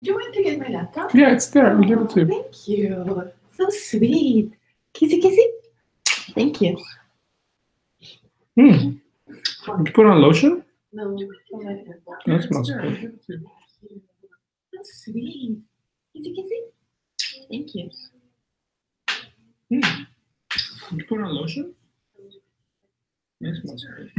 Do you want to get my laptop? Yeah, it's there. I'll give it to you. Thank you. So sweet. Kissy, kissy. Thank you. Did you put on lotion? No, That smells good. so sweet. Kissy, kissy. Thank you. Did you put on lotion? That smells good.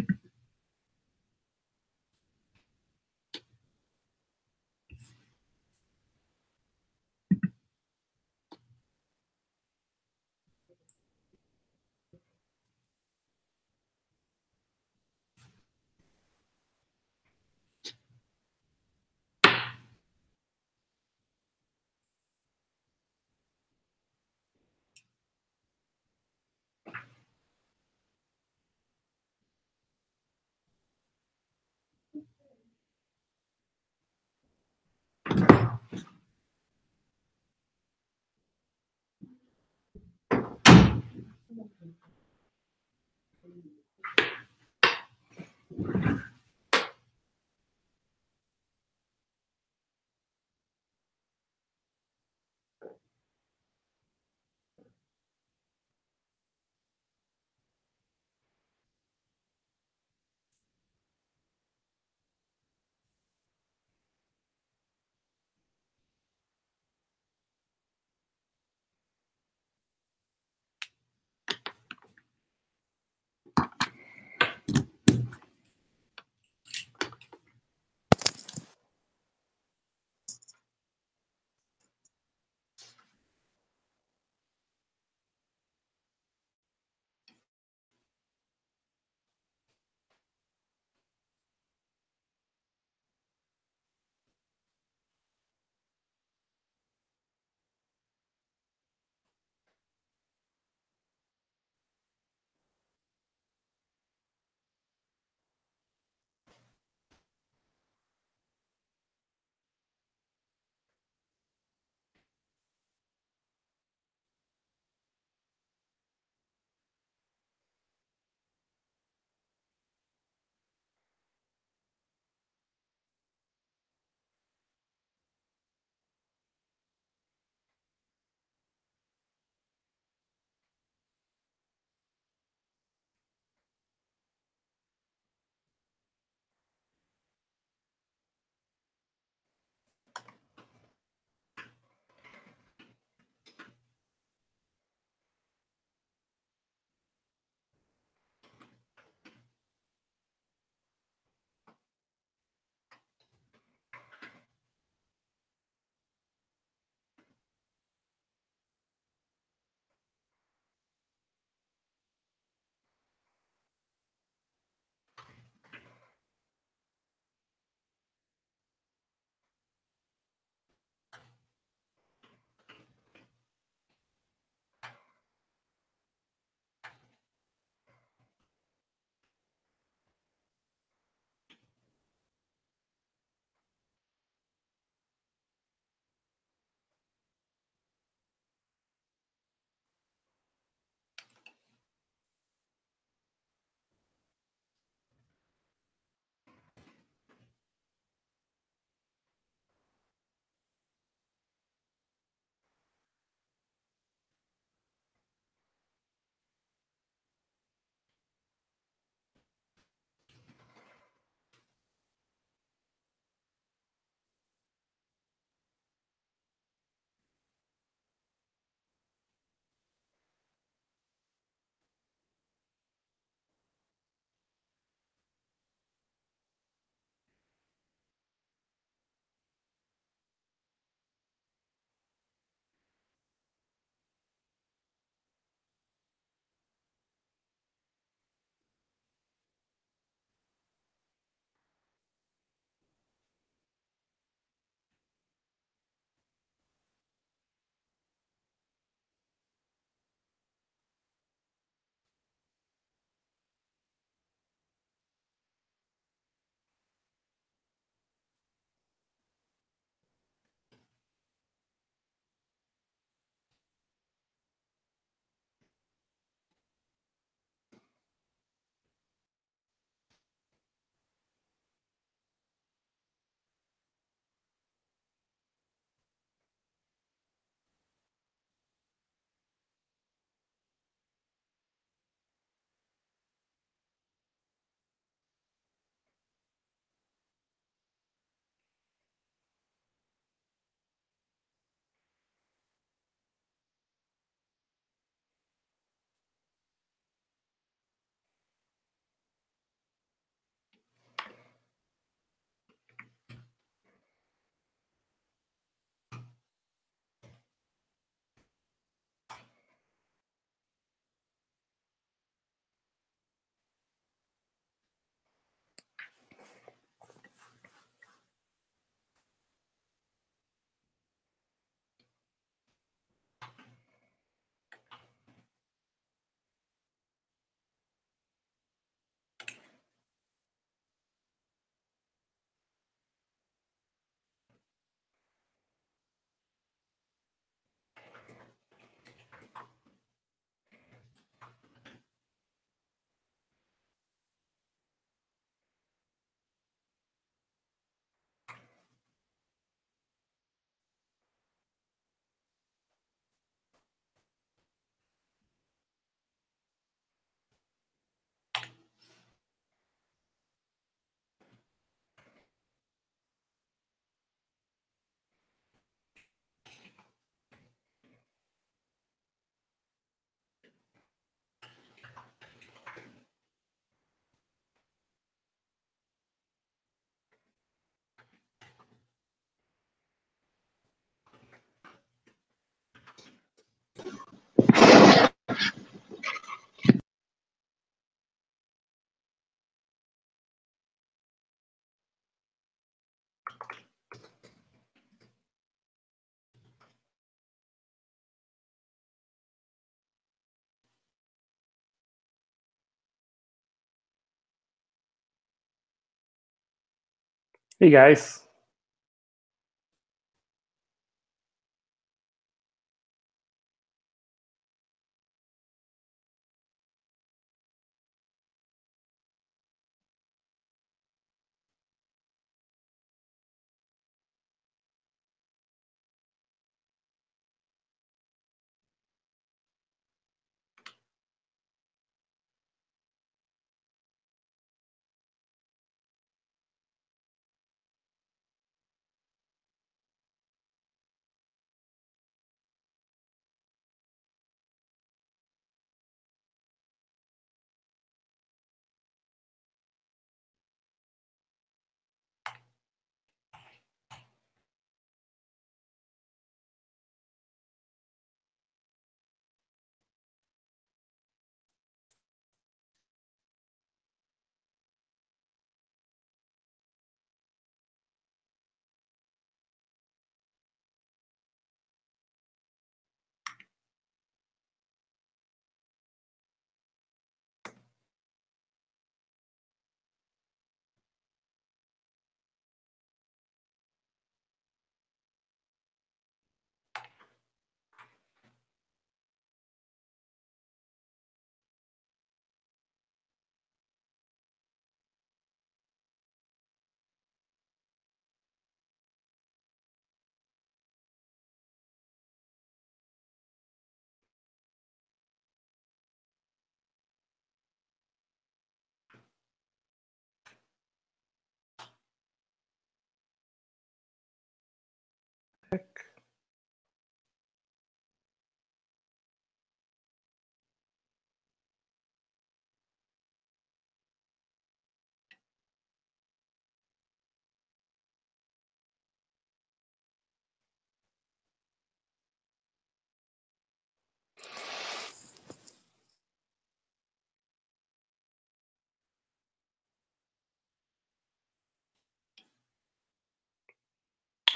Hey guys.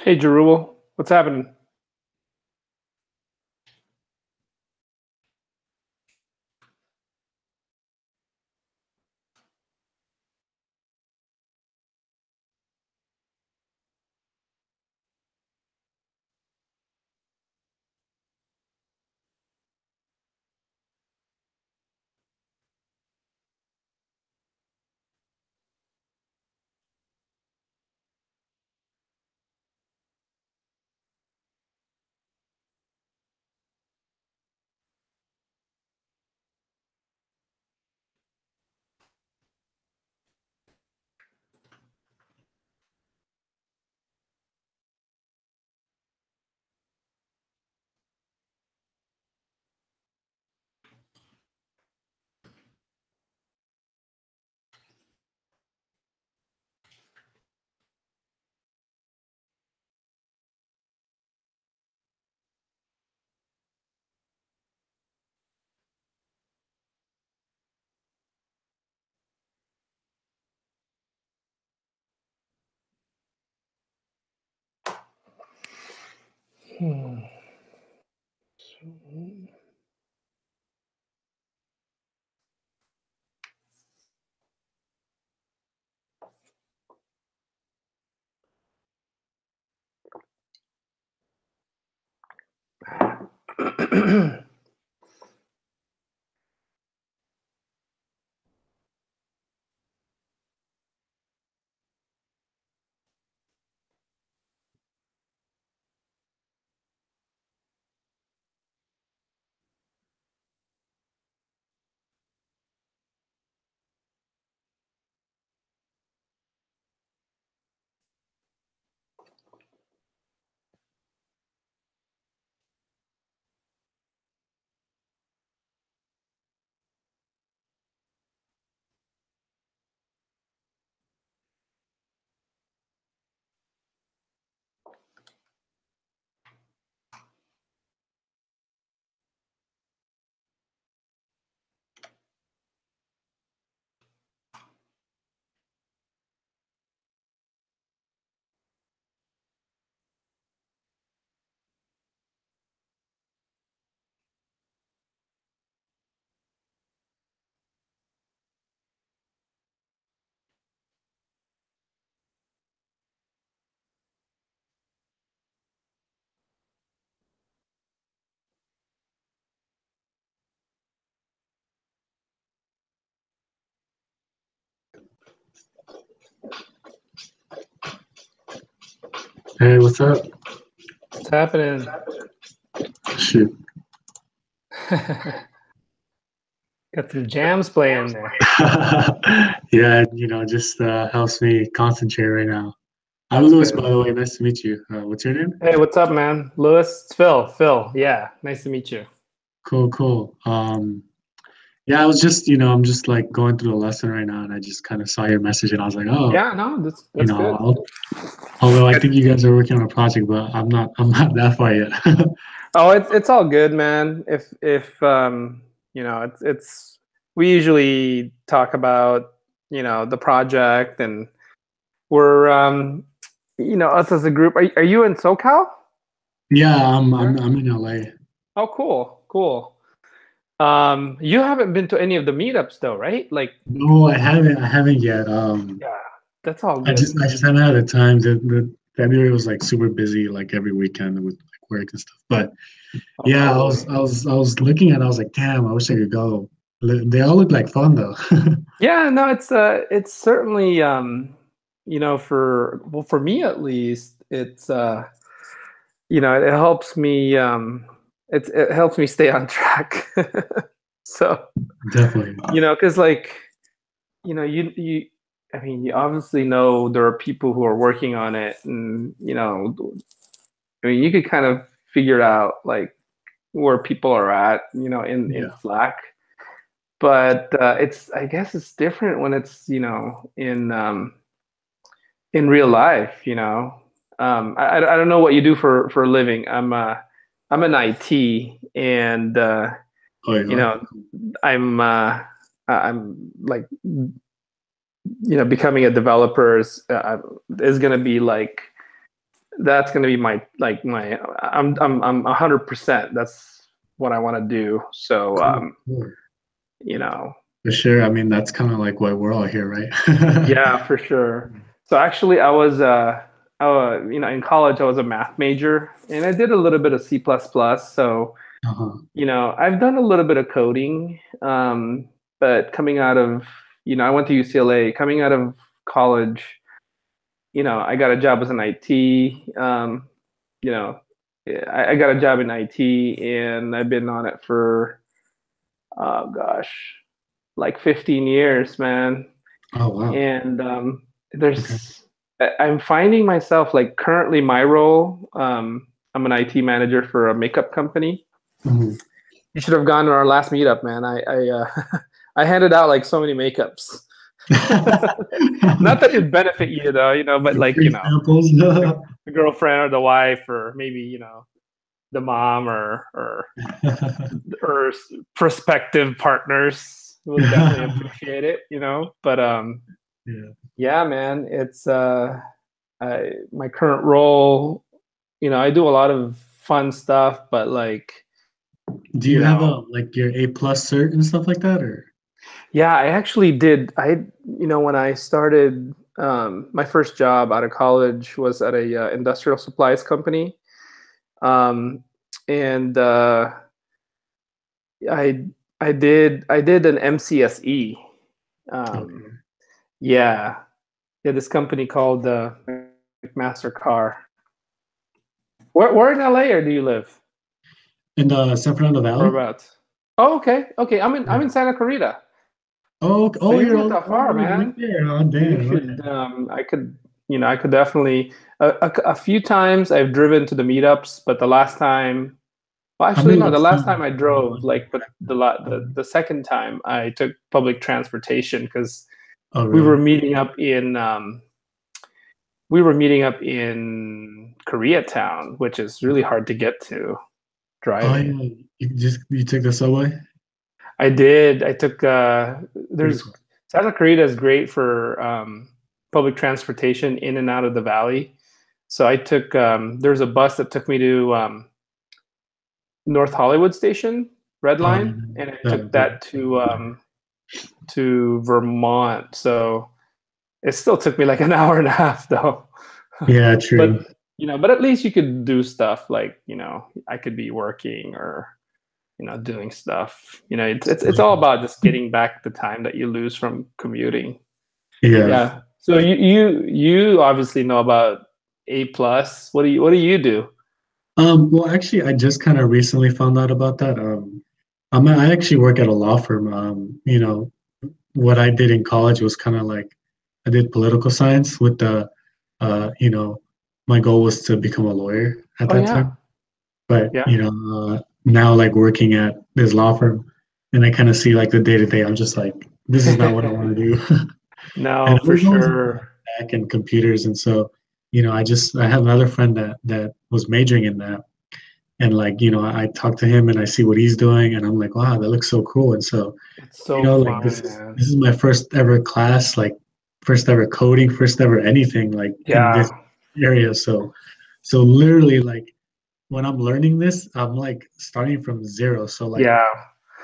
Hey Jerul, what's happening? Hey, what's up? What's happening? Shoot. Got some jams playing there. Yeah, just helps me concentrate right now. I'm That's Louis, good. by the way. Nice to meet you. What's your name? Hey, what's up, man? Louis, it's Phil. Phil, yeah, nice to meet you. Cool, cool. Yeah, I was just, I'm just like going through the lesson right now, and I just kind of saw your message, and I was like, oh, Yeah, no, that's good. although I think you guys are working on a project, but I'm not that far yet. Oh, it's all good, man. If it's we usually talk about the project, and we're us as a group. Are you in SoCal? Yeah, I'm in LA. Oh, cool. You haven't been to any of the meetups though, right? Like, No, I haven't yet. yeah, that's all I good. just haven't had the time. The February was like super busy, like every weekend with like work and stuff. But Oh, yeah, totally. I was looking at it, I was like, damn, I wish I could go. They all look like fun though. Yeah, no, it's certainly for me at least, it's it helps me it helps me stay on track. So, Definitely. because like, you I mean, you obviously know there are people who are working on it, and I mean, you could kind of figure out like where people are at, in Yeah. Slack. But I guess it's different when it's in real life. I don't know what you do for a living. I'm an IT, and Oh yeah. I'm like becoming a developer is going to be like, that's going to be my I'm 100%. That's what I want to do. So Cool, cool. you know For sure. I mean, that's kind of like why we're all here, right? yeah, for sure. So actually, I was in college I was a math major, and I did a little bit of C++. So Uh-huh. I've done a little bit of coding, but coming out of, I went to UCLA. Coming out of college, I got a job as an IT. You know, I got a job in IT, and I've been on it for, oh gosh, like 15 years, man. Oh wow. And Okay. I'm finding myself, like, currently my role. I'm an IT manager for a makeup company. Mhm. You should have gone to our last meetup, man. I I handed out like so many makeups. Not that it benefit you though, but Like like, free samples. the girlfriend or the wife, or maybe the mom, or prospective partners will definitely appreciate it. But Yeah. yeah, man, it's my current role. I do a lot of fun stuff, but like, Do you you have know, like your A+ cert and stuff like that, or? yeah, I actually did. When I started, my first job out of college was at a industrial supplies company, um, and I I did an MCSE. Um, Okay. yeah, yeah, this company called McMaster Car. Where in LA or do you live? In San Fernando Valley? Whereabouts? Oh, okay. I'm in Santa Clarita. Oh, So oh, you're you're not that all far, the way right man. there. Oh, You damn. Okay. should. I could definitely. A few times I've driven to the meetups, but the last time, well, How actually, many no, the last last time time? I drove, like, but the second time I took public transportation, because Oh, we were really? meeting up in we were meeting up in Koreatown, which is really hard to get to Oh, driving. yeah. You took the subway? I did. I took. Pretty There's cool. Santa Clarita is great for public transportation in and out of the valley. So I took. There's a bus that took me to North Hollywood Station, Red Oh, Line, and I took that, that to Vermont. So it still took me like an hour and a half, though. yeah, true. But but at least you could do stuff like, I could be working, or doing stuff. It's all about just getting back the time that you lose from commuting. Yeah. Yeah. So you obviously know about A plus. What do you do? Well, actually, I just kind of recently found out about that. I actually work at a law firm. What I did in college was kind of like I did political science with the, you know, my goal was to become a lawyer at Oh that yeah, time. But, yeah. now like working at this law firm and I kind of see like the day to day, I'm just like, this is not what I want to do. And No, I for was always into sure. tech and computers. And so, I have another friend that was majoring in that. And like, I talk to him and I see what he's doing and I'm like, wow, that looks so cool. And so, It's so like this fun, is man. this is my first ever class, like first ever coding, first ever anything like in this Yeah, area. So literally like when I'm learning this, I'm like starting from zero. So like yeah.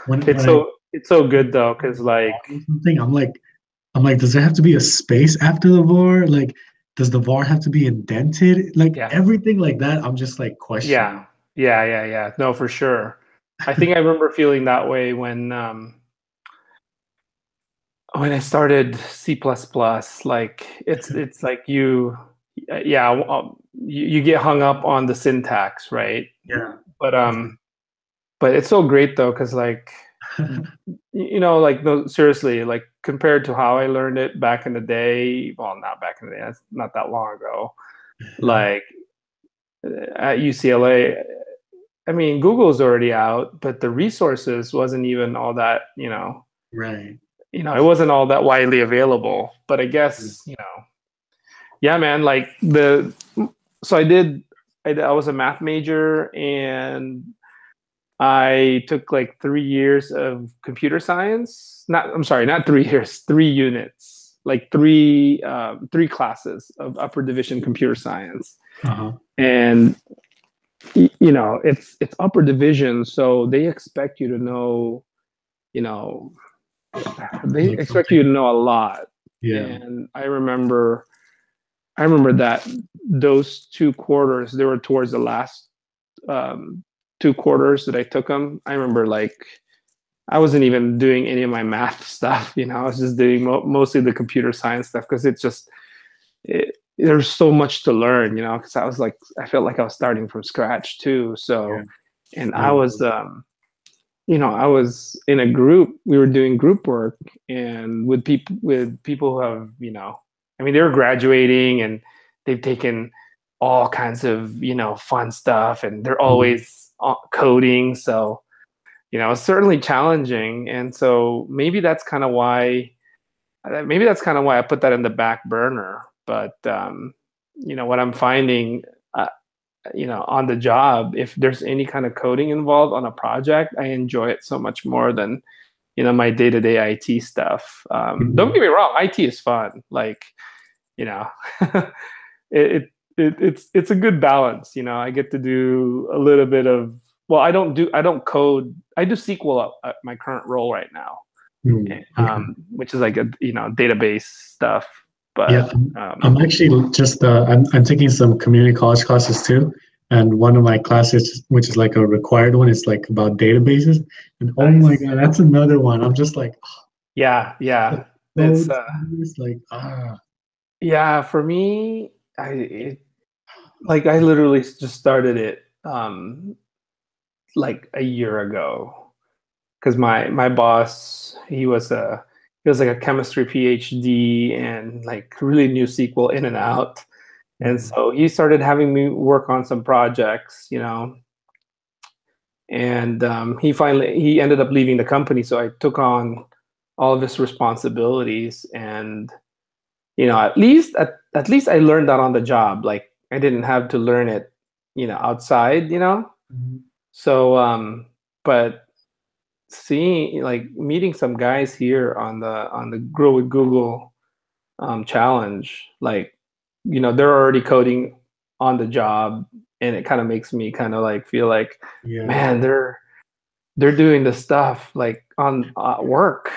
when It's when I so good though, because like, or something, I'm like, does there have to be a space after the var? Like, does the var have to be indented? Like yeah, everything like that, I'm just like questioning. yeah, yeah. No, for sure. I think I remember feeling that way when I started C++. Like it's like yeah, you get hung up on the syntax, right? Yeah. But but it's so great though, because like like no, seriously, like compared to how I learned it back in the day, well, not back in the day, that's not that long ago. Like at UCLA, I mean, Google's already out, but the resources wasn't even all that, Right. it wasn't all that widely available. But I guess, yeah, man, like so I was a math major and I took like 3 years of computer science. I'm sorry, not 3 years, 3 units, like three classes of upper division computer science. Uh-huh. And it's upper division, so they expect you to know, you know, they Like expect you something. to know a lot. Yeah. And I remember that those 2 quarters, they were towards the last 2 quarters that I took them. I remember like I wasn't even doing any of my math stuff. I was just doing mostly the computer science stuff because there's so much to learn. Because I felt like I was starting from scratch too. Yeah. So, and Yeah. I was in a group. We were doing group work and with people who have, I mean, they were graduating and they've taken all kinds of, fun stuff and they're Mhm. always coding. So, it's certainly challenging. And so maybe that's kind of why I put that in the back burner. But, what I'm finding, uh, on the job, if there's any kind of coding involved on a project, I enjoy it so much more than, my day-to-day IT stuff. Don't Mhm. get me wrong, IT is fun. Like, you know, it's a good balance. I get to do a little bit of, well, I don't code. I do SQL at my current role right now, Okay. which is like a database stuff. Yeah, But I'm actually just I'm taking some community college classes too, and one of my classes, which is like a required one, is like about databases, and oh my nice. God, that's another one. I'm just like, Yeah, oh, yeah. so It's tedious, like yeah, for me, like I literally just started it like a year ago because my boss, he was like a chemistry PhD and like really knew SQL in and out. And mm, so he started having me work on some projects, and he ended up leaving the company. So I took on all of his responsibilities, and at least I learned that on the job. Like I didn't have to learn it, outside. mm, So, but seeing like meeting some guys here on the Grow with Google challenge, like they're already coding on the job, and it kind of makes me kind of like feel like, yeah. man, they're doing the stuff like on work,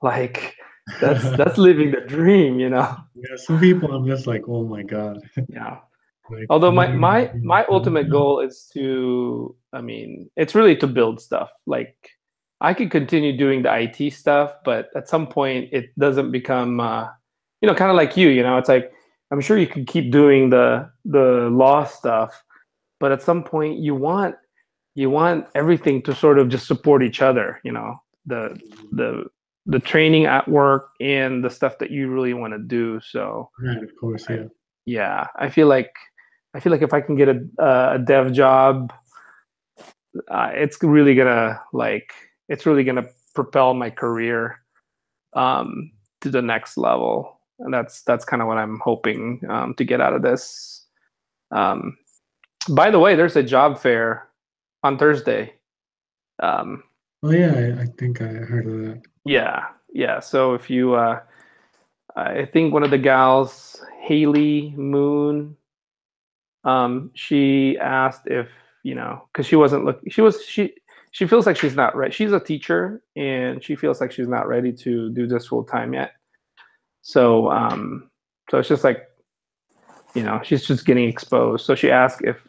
like that's living the dream. Yeah, some people I'm just like, oh my God, Yeah. like Although what my are you my doing? my ultimate goal is to, I mean, it's really to build stuff. Like I could continue doing the IT stuff, but at some point it doesn't become, kind of like it's like, I'm sure you could keep doing the law stuff, but at some point you want everything to sort of just support each other, you know, the the training at work and the stuff that you really want to do. So Right, of course, yeah. yeah, I feel like if I can get a dev job, it's really gonna propel my career to the next level, and that's kind of what I'm hoping to get out of this. By the way, there's a job fair on Thursday. Oh yeah, I think I heard of that. Yeah. So if you, I think one of the gals, Haley Moon, she asked if, you know, because she wasn't looking, she feels like she's not ready. She's a teacher and she feels like she's not ready to do this full time yet. So so it's just like, you know, she's just getting exposed. So she asked if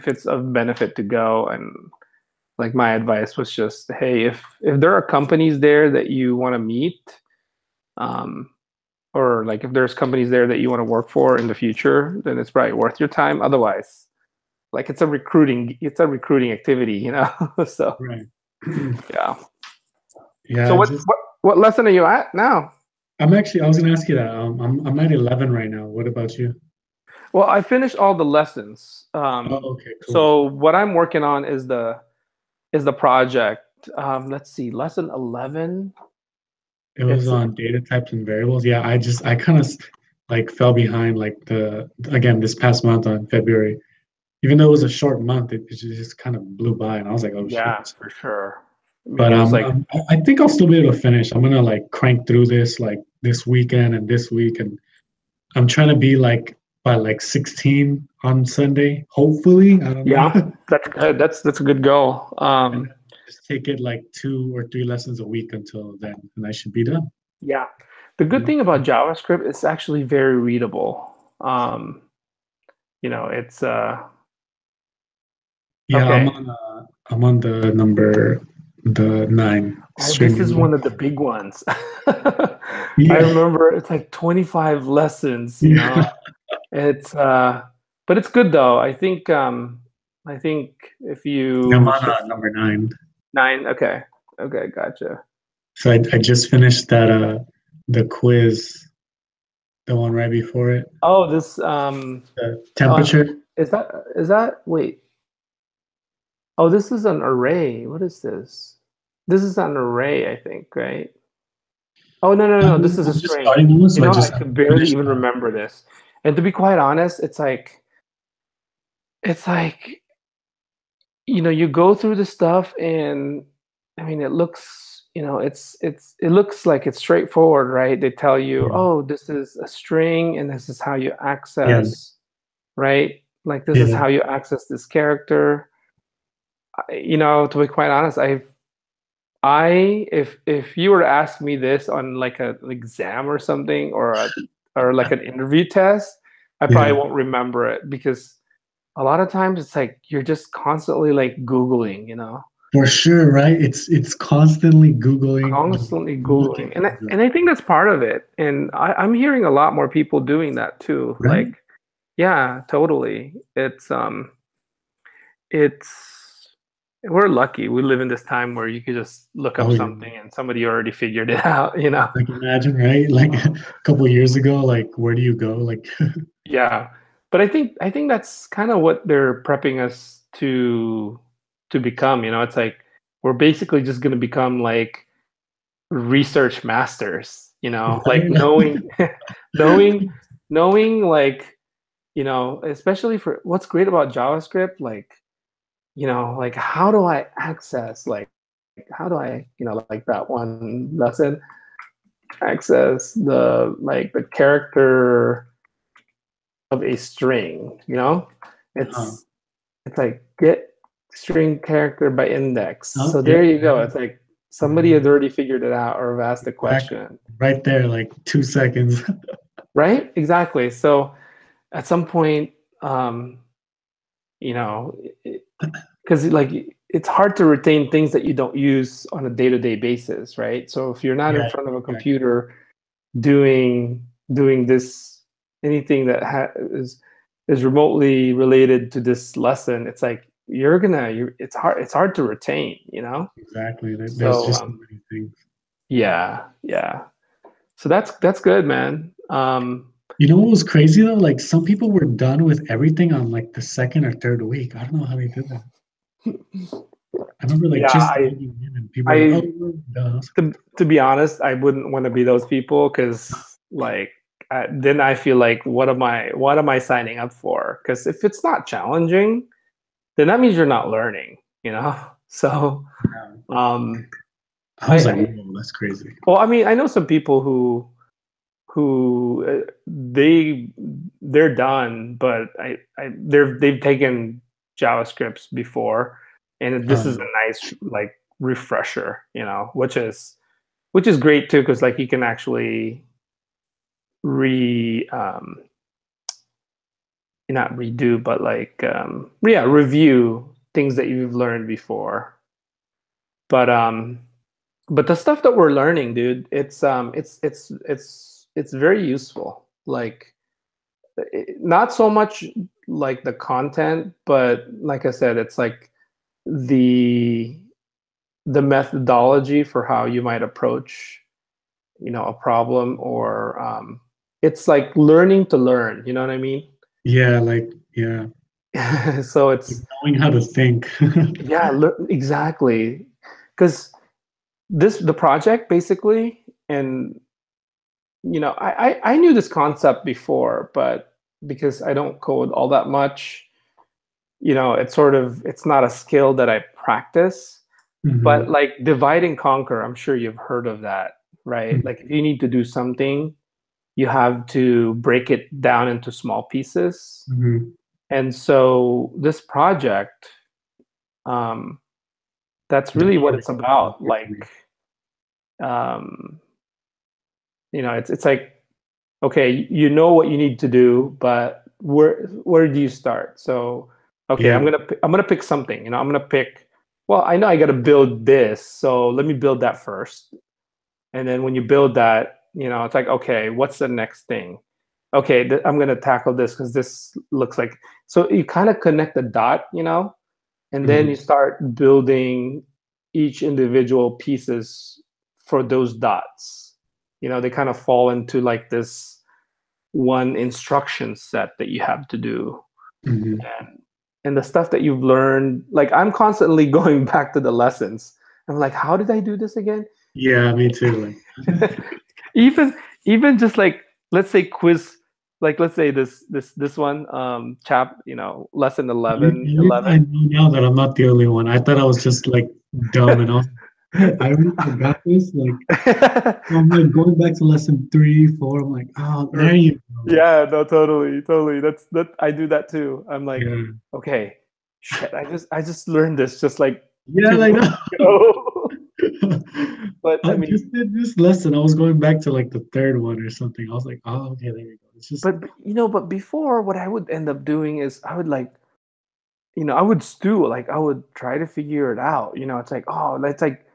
it's of benefit to go, and like my advice was just, hey, if there are companies there that you want to meet, or like if there's companies there that you want to work for in the future, then it's probably worth your time. Otherwise, like it's a recruiting activity, you know. So Right. yeah. Yeah. So what lesson are you at now? I was gonna ask you that. I'm at 11 right now. What about you? Well, I finished all the lessons. Oh, okay, cool. So what I'm working on is the project. Let's see, lesson 11. It was on data types and variables. Yeah, I kind of like fell behind like this past month on February. Even though it was a short month, it just kind of blew by, and I was like, oh Yeah, shit. for sure. I mean, But it was like, I think I'll still be able to finish. I'm gonna like crank through this like this weekend and this week, and I'm trying to be like by like 16 on Sunday. Hopefully, I don't know. yeah, that's good. That's a good goal. Just take it like 2 or 3 lessons a week until then, and I should be done. Yeah. The good thing about JavaScript, it's actually very readable. You know, it's Yeah, okay. I'm on the 9 Oh, string. this is one of the big ones. Yeah. I remember it's like 25 lessons, you know. It's but it's good though. I think if you I'm on number 9. 9, okay, gotcha. So I just finished that the quiz, the one right before it. Oh, this The temperature. is that wait. Oh, this is an array. What is this? This is an array, I think, right? Oh no, this is a string. You know, I could barely even remember this. And to be quite honest, it's like you know, you go through the stuff and I mean it looks, you know, it looks like it's straightforward, right? They tell you, oh, this is a string and this is how you access, right? Like this is how you access this character. You know, to be quite honest, if you were to ask me this on like an exam or something, or like an interview test, I probably won't remember it, because a lot of times it's like you're just constantly like Googling, you know. For sure, right? It's constantly Googling. And I think that's part of it. And I'm hearing a lot more people doing that too. Right? Like, yeah, totally. We're lucky. We live in this time where you could just look up something and somebody already figured it out, you know? Like imagine, right? Like a couple of years ago, like where do you go? Like yeah. But I think that's kind of what they're prepping us to become, you know? It's like we're basically just going to become like research masters, you know? Like knowing like, you know, especially for what's great about JavaScript, like, you know, like how do I access, like how do I, you know, like that one lesson, access the character of a string, you know? It's like get string character by index. So there you go. It's like somebody has already figured it out or have asked the question. Right there, like 2 seconds. Right? Exactly. So at some point, you know, because like it's hard to retain things that you don't use on a day-to-day basis, right? So if you're not in front of a computer doing this anything that is remotely related to this lesson, it's like it's hard to retain, you know. Exactly. There's So just so many things. yeah. So that's good, man. You know what was crazy though? Like some people were done with everything on like the second or third week. I don't know how they did that. I remember like Yeah, just logging in and people were like, I "Oh, we're done." I was like, to be honest, I wouldn't want to be those people because like then I feel like what am I signing up for? Because if it's not challenging, then that means you're not learning, you know. So um, I was like, "Whoa, that's crazy." well, I mean, I know some people who they're done, but they've taken JavaScripts before, and this is a nice like refresher, you know, which is great too, because like you can actually not redo, but like review things that you've learned before. But the stuff that we're learning, dude, it's very useful. Like not so much like the content, but like I said, it's like the methodology for how you might approach, you know, a problem, or it's like learning to learn, you know what I mean? Yeah, like yeah, So it's knowing how to think. yeah, exactly, because the project basically, and you know, I knew this concept before, but because I don't code all that much, you know, it's not a skill that I practice. But Mhm. like divide and conquer, I'm sure you've heard of that, right? Like if you need to do something, you have to break it down into small pieces. Mhm. And so this project, um, that's really what it's about. Like, um, you know, it's like, okay, you know what you need to do, but where do you start? So, okay, Yeah. I'm gonna pick something. You know, I'm gonna pick. Well, I know I got to build this, so let me build that first. And then when you build that, you know, it's like, okay, what's the next thing? Okay, I'm gonna tackle this because this looks like. So you kind of connect the dot, you know, and then Mhm. you start building each individual pieces for those dots. You know, they kind of fall into like this one instruction set that you have to do. Mhm. And the stuff that you've learned, like I'm constantly going back to the lessons. I'm like, how did I do this again? Yeah, me too. Like even even just like, let's say quiz, like let's say this one chap, you know, lesson at least I 11. know now that I'm not the only one. I thought I was just like dumb and I was I already forgot this. Like so I'm like going back to lesson 3, 4. I'm like, oh, there you go. Yeah, no, totally. That I do that too. I'm like, Yeah. okay, shit, I just learned this just like Yeah, 2 like minutes that. ago. But I I mean, just did this lesson. I was going back to like the third one or something. I was like, oh, okay, there you go. It's just but you know, but before, what I would end up doing is I would like, you know, I would stew, like I would try to figure it out. You know, it's like, oh, it's like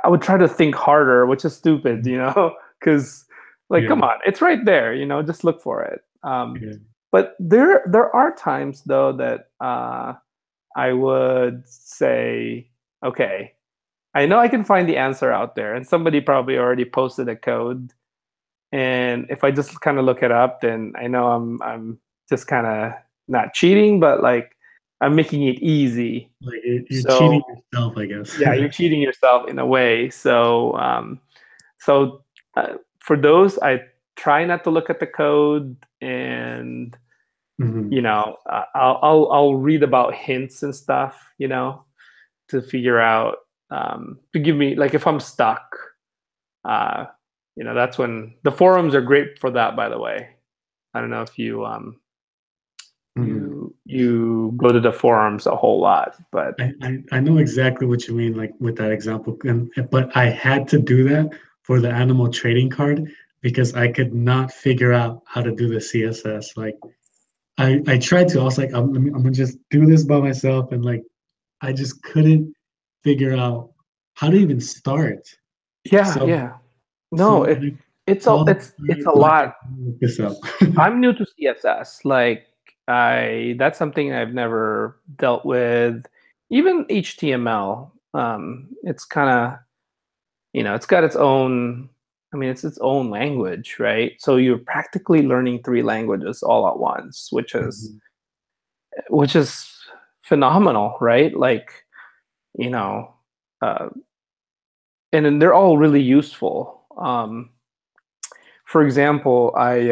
I would try to think harder, which is stupid, you know, because like, yeah, come on, it's right there, you know, just look for it. yeah. But there are times though that I would say, okay, I know I can find the answer out there, and somebody probably already posted a code. And if I just kind of look it up, then I know I'm just kind of not cheating, but like I'm making it easy. Like you're cheating So yourself, I guess. yeah, you're cheating yourself in a way. So so for those, I try not to look at the code, and Hmm. you know, I'll read about hints and stuff, you know, to figure out to give me like if I'm stuck. Uh, you know, that's when the forums are great for that. By the way, I don't know if you Hmm. you go to the forums a whole lot, but I know exactly what you mean, like with that example. But I had to do that for the animal trading card because I could not figure out how to do the CSS. Like I tried to. I was like, I'm gonna just do this by myself, and like I just couldn't figure out how to even start. yeah, So yeah. No, so it I, it's How a why did lot. you look this up? I'm new to CSS. Like that's something I've never dealt with. Even HTML. It's kind of, it's got its own. I mean, it's its own language, right? So you're practically learning three languages all at once, which is phenomenal, right? Like, you know, uh, and then they're all really useful. For example, I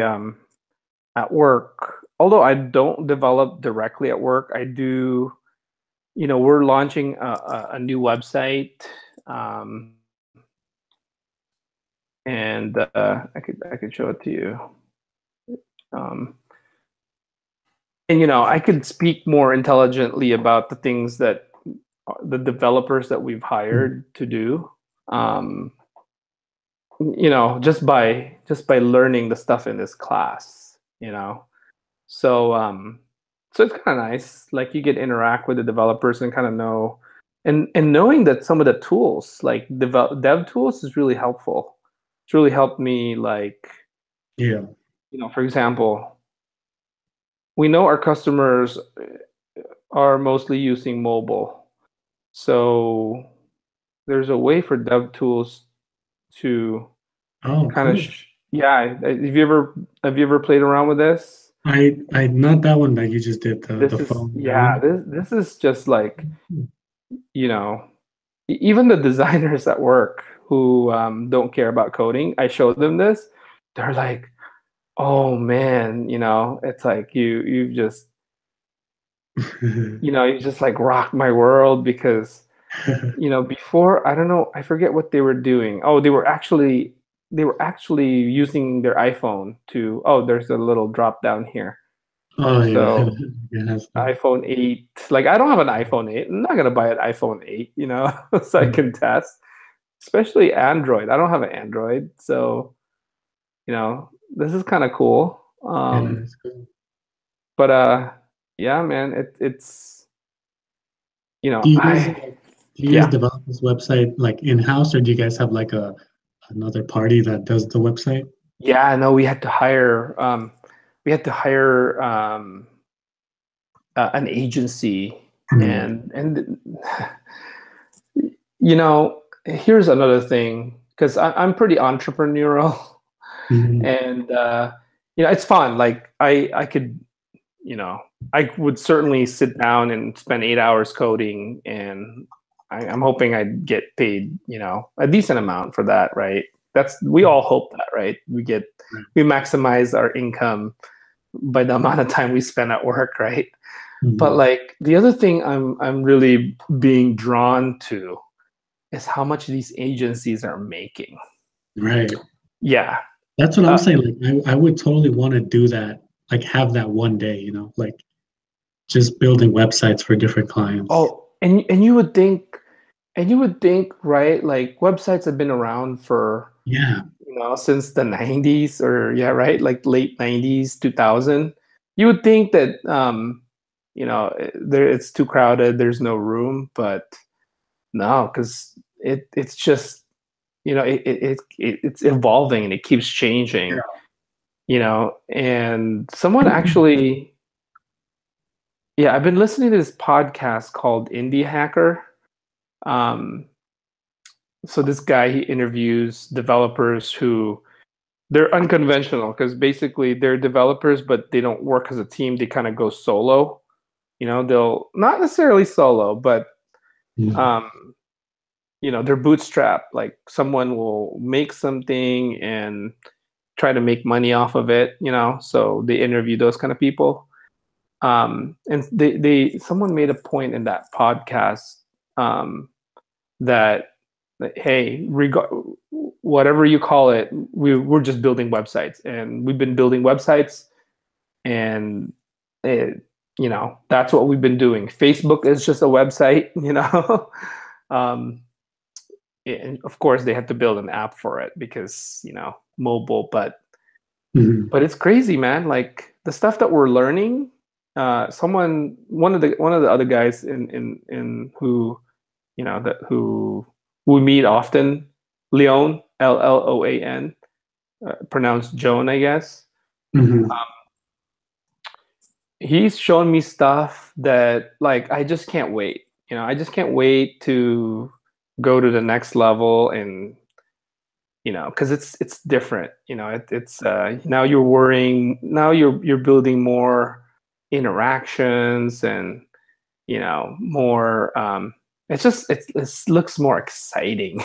at work, although I don't develop directly at work, I do. We're launching a new website, um, and I could show it to you. Um, and I could speak more intelligently about the things that the developers that we've hired to do. Um, just by learning the stuff in this class. So it's kind of nice. Like you get to interact with the developers and kind of know, and knowing that some of the tools, like dev tools, is really helpful. It's really helped me. Like, Yeah. for example, we know our customers are mostly using mobile, so there's a way for dev tools to Oh, kind cool. of yeah. Have you ever played around with this? I not that one that you just did, the This is phone, that yeah. one. This is just like, even the designers at work who don't care about coding, I showed them this. They're like, "Oh man, it's like you've just you just like rocked my world." Because before, I don't know, I forget what they were doing. Oh, they were actually using their iPhone to. Oh, there's a little drop down here. Oh yeah. So Yes. iPhone 8. Like I don't have an iPhone 8. I'm not gonna buy an iPhone 8, so I can test. Especially Android. I don't have an Android, so this is kind of cool. Yeah, that's cool. But yeah, man, it's Do you guys I like, do you guys yeah. develop this website like in-house, or do you guys have like another party that does the website? Yeah, no, we had to hire an agency. Mm. And here's another thing, because I'm pretty entrepreneurial. Mhm. And it's fun. Like I could, I would certainly sit down and spend 8 hours coding, and I'm hoping I'd get paid, a decent amount for that, right? We all hope that, right? We maximize our income by the amount of time we spend at work, right? But Mhm. like the other thing I'm really being drawn to is how much these agencies are making. Right. Yeah. That's what I'm Uh, saying. Like I would totally want to do that, like have that one day, like just building websites for different clients. oh, and you would think, right? Like websites have been around for, Yeah. since the 90s, or yeah, right? Like late 90s, 2000. You would think that it's too crowded, there's no room, but no, because it's just, it's evolving and it keeps changing, and someone actually, yeah, I've been listening to this podcast called Indie Hacker. Um, so this guy, he interviews developers who, they're unconventional, because basically they're developers, but they don't work as a team. They kind of go solo. They'll not necessarily solo, but Mhm. um, they're bootstrap. Like someone will make something and try to make money off of it. So they interview those kind of people. And someone made a point in that podcast, um, that hey, whatever you call it, we're just building websites, and we've been building websites, and that's what we've been doing. Facebook is just a website. um, and of course they had to build an app for it because mobile, but Mhm. it's crazy, man. Like the stuff that we're learning. One of the other guys in who that who we meet often, Leon, Lloan. pronounced Joan, I guess. Mhm. He's shown me stuff that like I just can't wait. I just can't wait to go to the next level, and because it's different. It's now you're worrying. Now you're building more interactions, and more. It looks more exciting.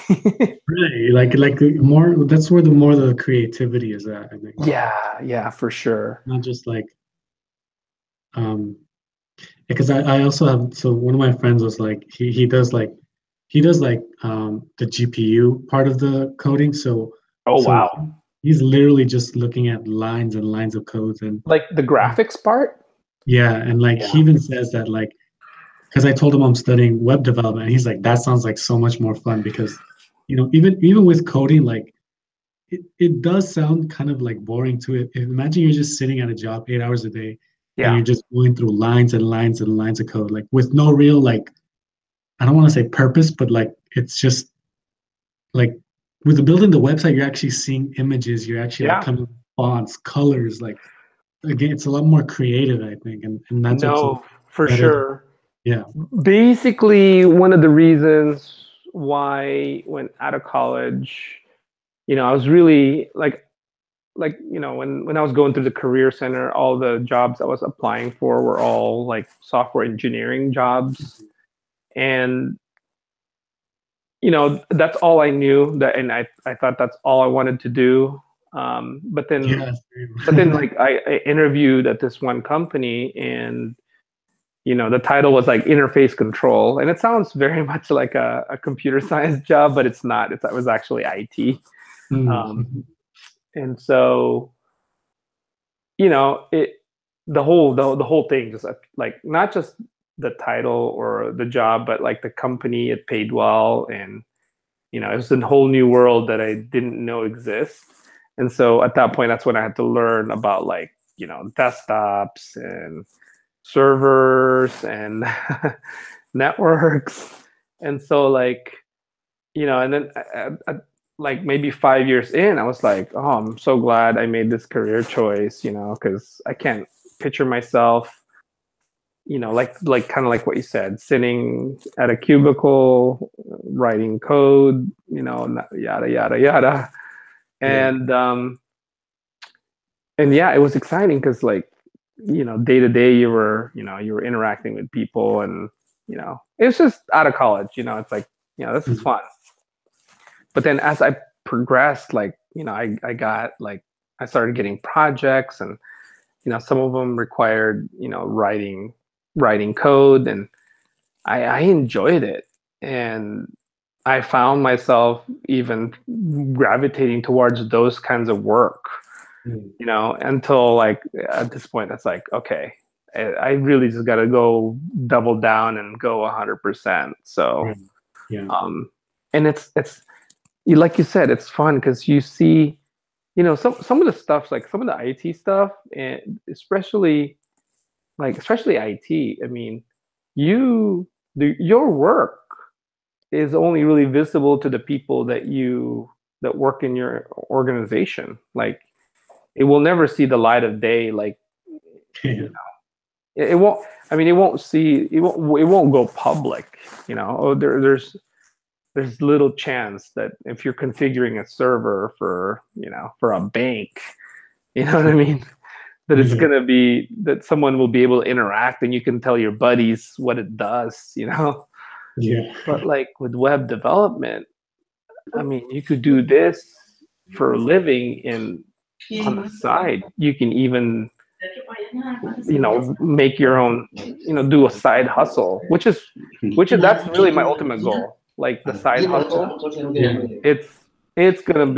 Really, like more. That's where the more the creativity is at, I think. Yeah, for sure. Not just like um because I also have, so one of my friends was like he does like the GPU part of the coding. So Oh so wow. he's literally just looking at lines and lines of codes and Like the graphics part? yeah, and like Yeah. he even says that like because I told him I'm studying web development, and he's like, that sounds like so much more fun because even with coding, like it does sound kind of like boring to it. Imagine you're just sitting at a job 8 hours a day and Yeah. you're just going through lines and lines and lines of code, like with no real like I don't want to say purpose, but like it's just like with the building the website, you're actually seeing images, you're actually like Yeah. coming fonts, colors, like again, it's a lot more creative, I think, and that's what's No, for better. sure. Yeah. Basically, one of the reasons why when out of college, I was really like when I was going through the career center, all the jobs I was applying for were all like software engineering jobs, and that's all I knew, and I thought that's all I wanted to do. But then Yeah. like I interviewed at this one company, and the title was like interface control, and it sounds very much like a computer science job, but it's not. It was actually IT. And so it the whole thing just like not just the title or the job, but like the company, it paid well, and it was a whole new world that I didn't know exists. And so at that point, that's when I had to learn about like desktops and servers and networks. And so like and then like maybe 5 years in, I was like, oh, I'm so glad I made this career choice, because I can't picture myself like kind of like what you said, sitting at a cubicle writing code, yada yada yada. And yeah, it was exciting because like day to day you were interacting with people, and it was just out of college, it's like this is fun. But then as I progressed, like I got like I started getting projects, and some of them required writing code, and I enjoyed it, and I found myself even gravitating towards those kinds of work, until like at this point, it's like, okay, I really just got to go double down and go 100%. So, Yeah. And it's like you said, it's fun because you see, some of the stuff, like some of the IT stuff, and especially IT. I mean, your work is only really visible to the people that work in your organization. Like, it will never see the light of day. Like, Yeah. it won't. I mean, it won't go public. Oh, there's little chance that if you're configuring a server for a bank, you know what I mean, that it's going to be that someone will be able to interact, and you can tell your buddies what it does. Yeah. But like with web development, I mean, you could do this for a living, and on the side you can even make your own, do a side hustle, which is that's really my ultimate goal. Like the side hustle, it's gonna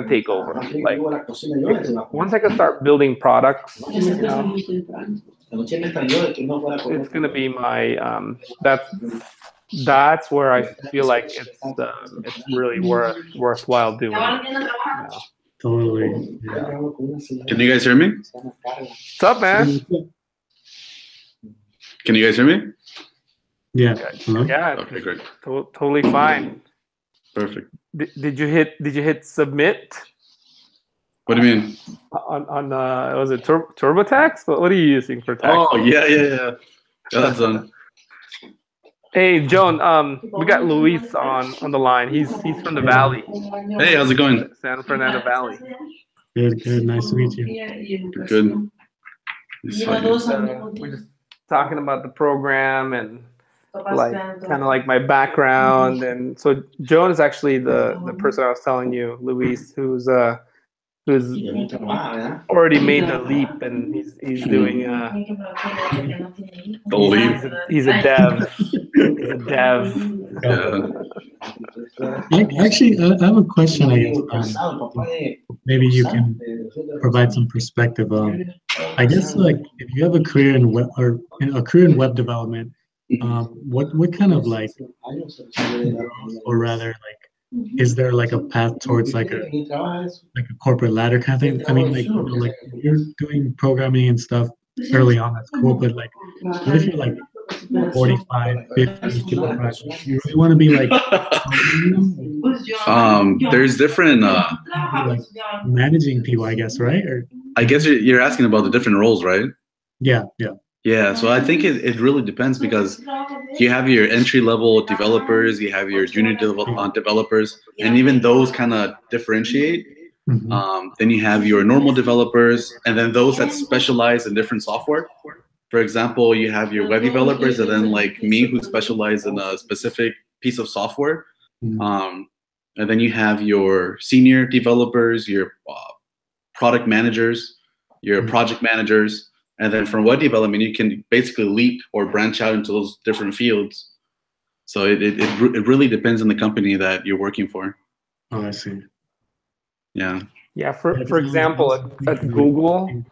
take over. Like once I can start building products, it's gonna be my that's where I feel like it's really worthwhile doing. Totally. Yeah. Can you guys hear me? What's up, man? Can you guys hear me? Yeah. Yeah. Okay, great. Totally fine. Perfect. Did you hit submit? What do you mean? On was it TurboTax? What are you using for tax? Oh, yeah. That's done. Hey, Joan. We got Luis on the line. He's from the Valley, Hey, how's it going? San Fernando Valley. Good. Nice to meet you. Good. We're just talking about the program and like kind of like my background. And so Joan is actually the person I was telling you, Luis, who's already made the leap, and he's doing The leap. he's a dev. He's a dev. Yeah. Actually, I have a question. I guess maybe you can provide some perspective. I guess like if you have a career in web web development, what kind of like, or rather like, is there like a path towards like a corporate ladder kind of thing? I mean, like, you know, like if you're doing programming and stuff early on, that's cool. But like, what if you're like 45, 50, 55? You really want to be like, There's different. like managing people, I guess, right? Or I guess you're asking about the different roles, right? yeah. Yeah, so I think it really depends because you have your entry level developers, you have your junior developers, and even those kind of differentiate. Then you have your normal developers, and then those that specialize in different software. For example, you have your web developers, and then like me, who specialize in a specific piece of software. And then you have your senior developers, your product managers, your project managers. And then from web development, you can basically leap or branch out into those different fields. So it really depends on the company that you're working for. Oh, I see. Yeah. Yeah. For example, at Google,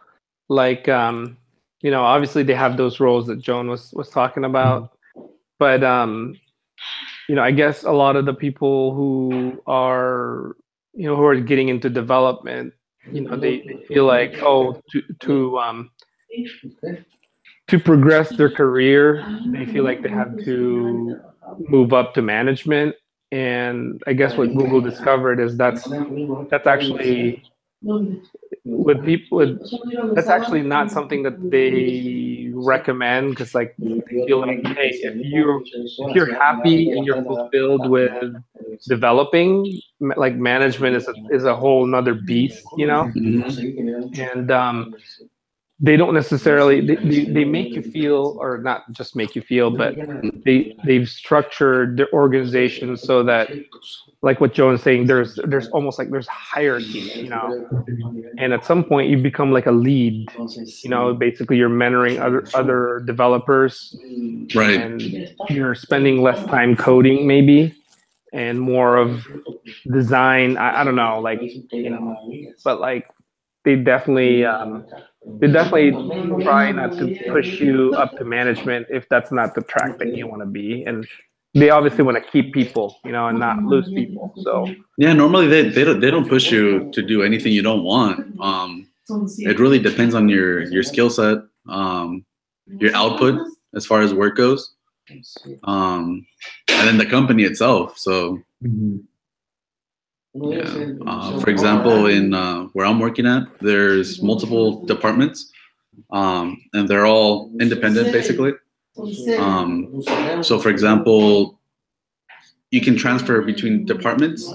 like you know, obviously they have those roles that Joan was talking about, but you know, I guess a lot of the people who are getting into development, you know, they feel like, oh, to progress their career, they feel like they have to move up to management. And I guess what Google discovered is that's actually that's actually not something that they recommend, because like they feel like, hey, if you're happy and you're fulfilled with developing, like management is a whole nother beast, you know. And they don't necessarily they make you feel, or not just make you feel, but they've structured their organization so that, like what Joan's saying, there's almost like there's hierarchy, you know. And at some point you become like a lead, you know, basically you're mentoring other developers, Right. and you're spending less time coding maybe and more of design. I don't know, like, you know, but like they definitely try not to push you up to management if that's not the track that you want to be. And they obviously want to keep people, you know, and not lose people. So yeah, normally they don't push you to do anything you don't want. It really depends on your skill set, your output as far as work goes, and then the company itself. So yeah. For example, in where I'm working at, there's multiple departments, and they're all independent basically. So for example, you can transfer between departments.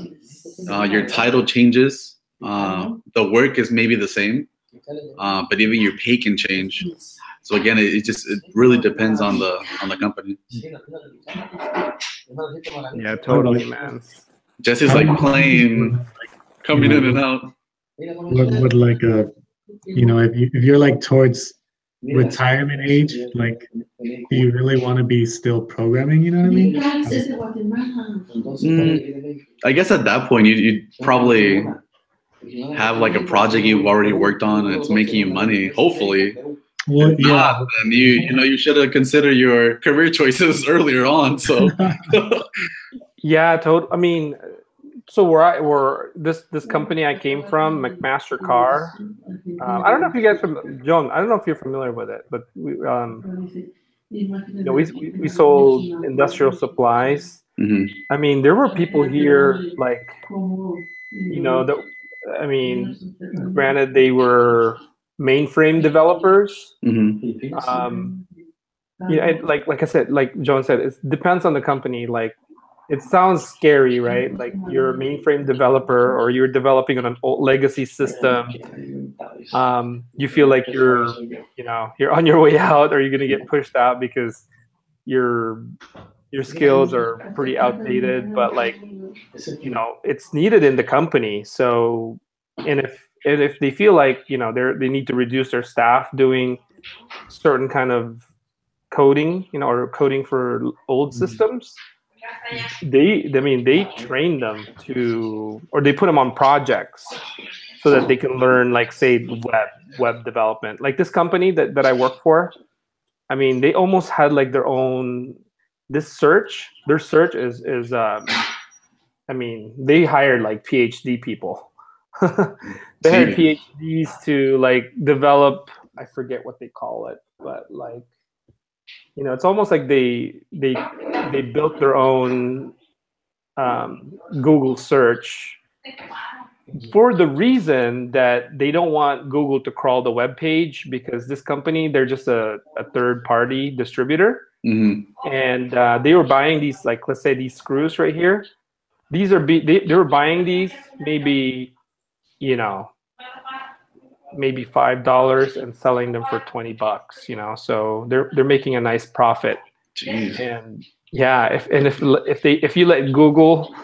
Your title changes. The work is maybe the same, but even your pay can change. So again, it really depends on the company. yeah, totally, man. Jesse's like playing, coming in and out. What like you know, if you're like towards retirement age, like, do you really want to be still programming? You know what I mean? I guess at that point you'd probably have like a project you've already worked on and it's making you money, hopefully. Well, if not, then you should have considered your career choices earlier on. So yeah, I mean, so where this company I came from, McMaster Car. I don't know if you guys Joan. I don't know if you're familiar with it, but we we sold industrial supplies. I mean, there were people here like, you know, that I mean, granted, they were mainframe developers. Yeah, like I said, like John said, it depends on the company. Like, it sounds scary, right? Like you're a mainframe developer or you're developing on an old legacy system. You feel like you're on your way out, or you're gonna get pushed out because your skills are pretty outdated. But like, it's needed in the company. So, and if they feel like they need to reduce their staff doing certain kind of coding, or coding for old systems, they train them or they put them on projects so that they can learn, like, say, web development. Like this company that I work for, I mean, they almost had like their own their search is I mean, they hired like PhD people. They hired PhDs to like develop, I forget what they call it, but like, it's almost like they built their own Google search for the reason that they don't want Google to crawl the web page, because this company, they're just a third-party distributor. And they were buying these, like, let's say these screws right here. These are they were buying these maybe maybe $5 and selling them for $20. So they're making a nice profit. Jeez. And yeah, if you let Google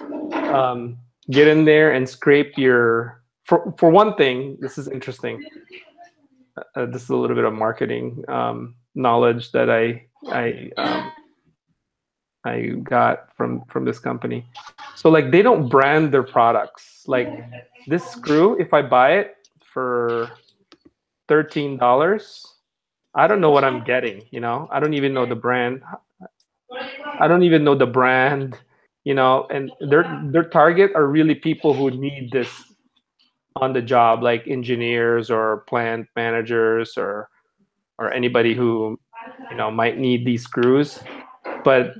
get in there and scrape your, for one thing, this is interesting. This is a little bit of marketing knowledge that I got from this company. So like, they don't brand their products. Like this screw, if I buy it for $13, I don't know what I'm getting. I don't even know the brand. And their target are really people who need this on the job, like engineers or plant managers or anybody who might need these screws. But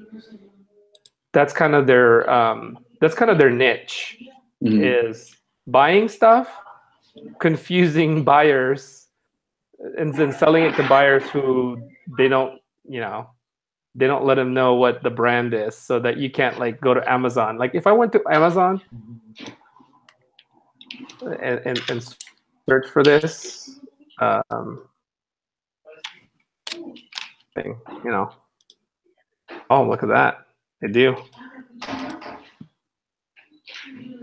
that's kind of their niche, is buying stuff, confusing buyers, and then selling it to buyers who they don't let them know what the brand is, so that you can't like go to Amazon. Like if I went to Amazon and search for this thing, oh, look at that, I do.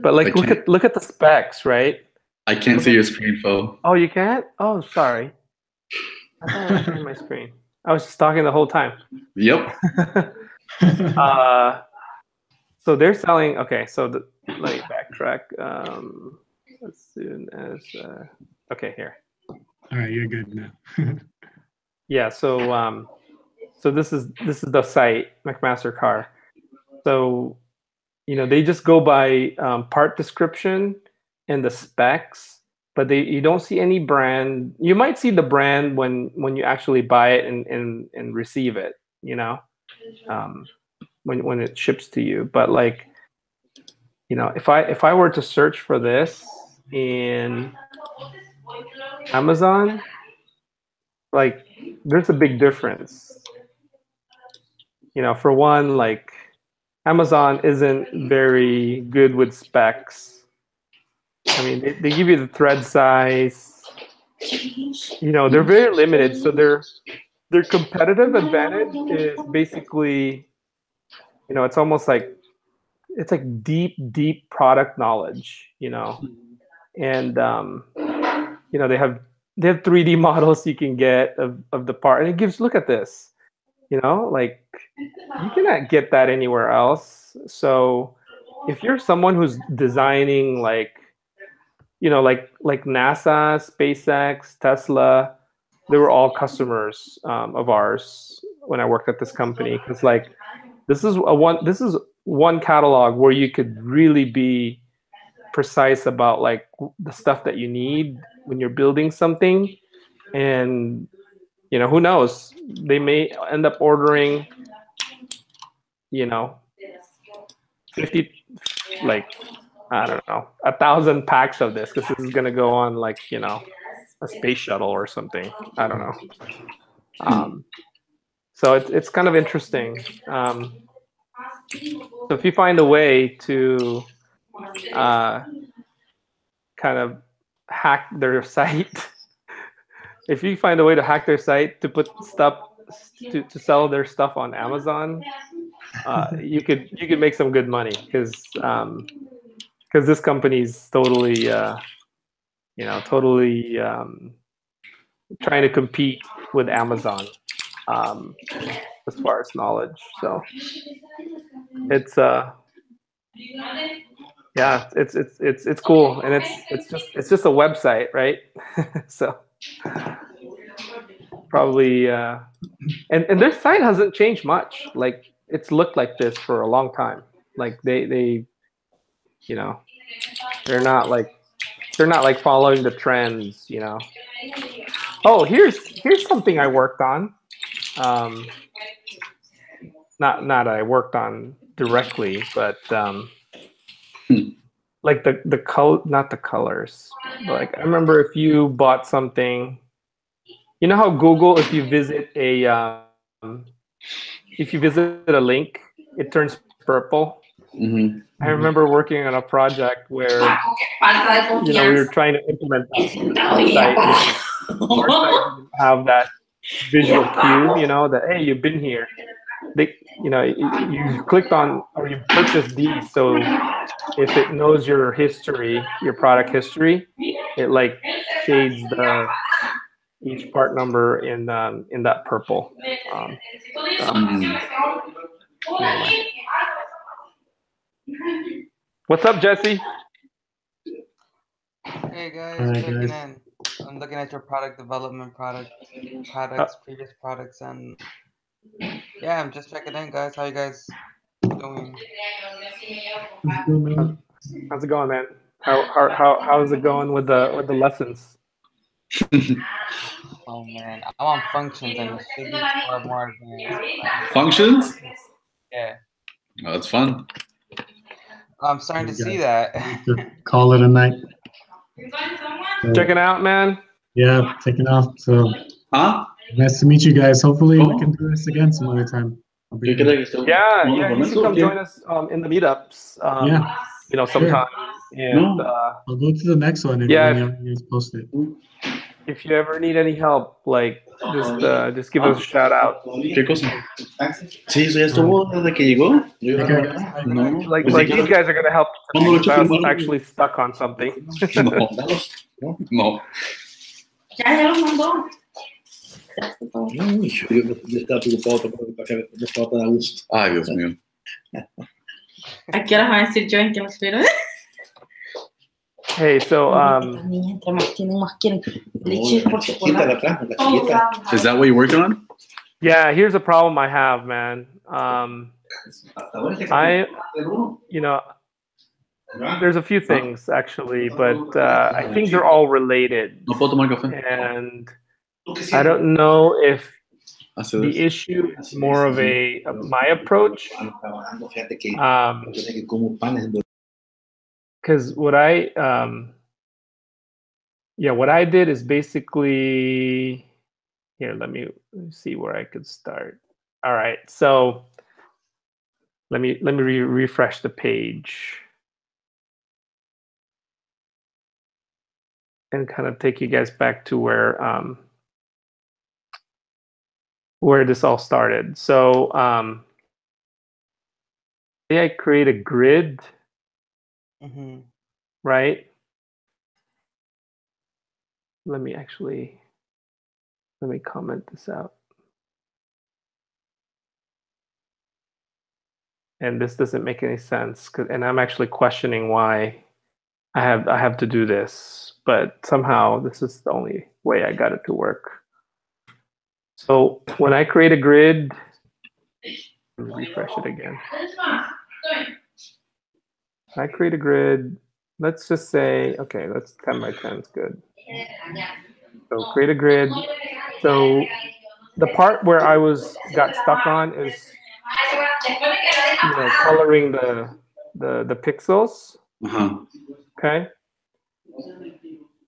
But like, look at the specs, right? I can't see your screen, Phil. Oh, you can't? Oh, sorry. I thought I was sharing my screen. I was just talking the whole time. Yep. So they're selling. Okay, so let me backtrack. As soon as okay, here. All right, you're good now. Yeah. So this is the site, McMaster-Carr. So they just go by part description and the specs, but you don't see any brand. You might see the brand when you actually buy it and receive it, when it ships to you. But like, if I were to search for this in Amazon, like, there's a big difference. For one, like, Amazon isn't very good with specs. I mean, they give you the thread size. They're very limited. So their competitive advantage is basically, it's almost like, it's like deep product knowledge, and they have 3D models you can get of the part, and it gives, look at this, like, you cannot get that anywhere else. So if you're someone who's designing, like, like NASA, SpaceX, Tesla, they were all customers of ours when I worked at this company, because like, this is one catalog where you could really be precise about like the stuff that you need when you're building something. And who knows, they may end up ordering 50 I don't know, 1,000 packs of this because this is gonna go on like a space shuttle or something. I don't know. So it's kind of interesting. So if you find a way to kind of hack their site, if you find a way to hack their site to put stuff to sell their stuff on Amazon, you could make some good money because this company's totally totally trying to compete with Amazon as far as knowledge. So it's yeah, it's cool, and it's just a website, right? So probably and their site hasn't changed much. Like it's looked like this for a long time. Like they they're not like following the trends, Oh, here's something I worked on. Not I worked on directly, but like the color, not the colors. But like I remember if you bought something, you know how Google, if you visit a link, it turns purple. Mm-hmm. I remember working on a project where we were trying to implement that site. Our site didn't have that visual cue, that hey, you've been here. You clicked on or you purchased these, so if it knows your history, your product history, it like shades each part number in that purple. Anyway. What's up, Jesse? Hey guys, Hi, checking guys. in. I'm looking at your product development products, previous products, and yeah, I'm just checking in, guys. How you guys doing? How's it going, man? How's it going with the lessons? Oh man, I'm on functions and it should be far more advanced. Functions? Yeah, Oh, that's fun. I'm starting to see Yeah. that. To call it a night. So, Checking out, man. yeah, taking off. So Huh? nice to meet you guys. Hopefully we Oh. can do this again some other time. I'll be ¿Qué here. crees que esto- Yeah, no, you no, should come no, join us in the meetups. Yeah. Sometime. And No. I'll go to the next one if Yeah, when you guys post it. if you ever need any help, like just give us a shout out. ¿Qué cosa? Sí, eso ya estuvo desde que llegó. Take care, guys. No, Like pues, these guys are gonna help. ¿Cuándo lo he hecho I was firmar? actually stuck on something. No. Ya lo mandó. Uy, yo estaba preocupado para que no estaba tan a gusto. Ay, Dios mío. ¿A qué hora va a decir yo en qué me espero? Hey, so Las niñas entre más tienen más quieren leche por Quítala chocolate. atrás, la chiquita. Is that what you're working on? yeah, here's a problem I have, man. There's a few things actually, but I think they're all related. No puedo tomar café. And I don't know if Hace the this. issue is more of my approach. Fíjate que yo sé que como panes Because what I did is basically here. Let me see where I could start. All right, so let me refresh the page and kind of take you guys back to where this all started. So I create a grid. Mm-hmm. Right? Let me comment this out. And this doesn't make any sense, and I'm actually questioning why I have to do this, but somehow this is the only way I got it to work. So when I create a grid, let me refresh it again. I create a grid. Let's just say, okay, let's 10 by 10 is good. So create a grid. So the part where I got stuck on is coloring the pixels. Okay.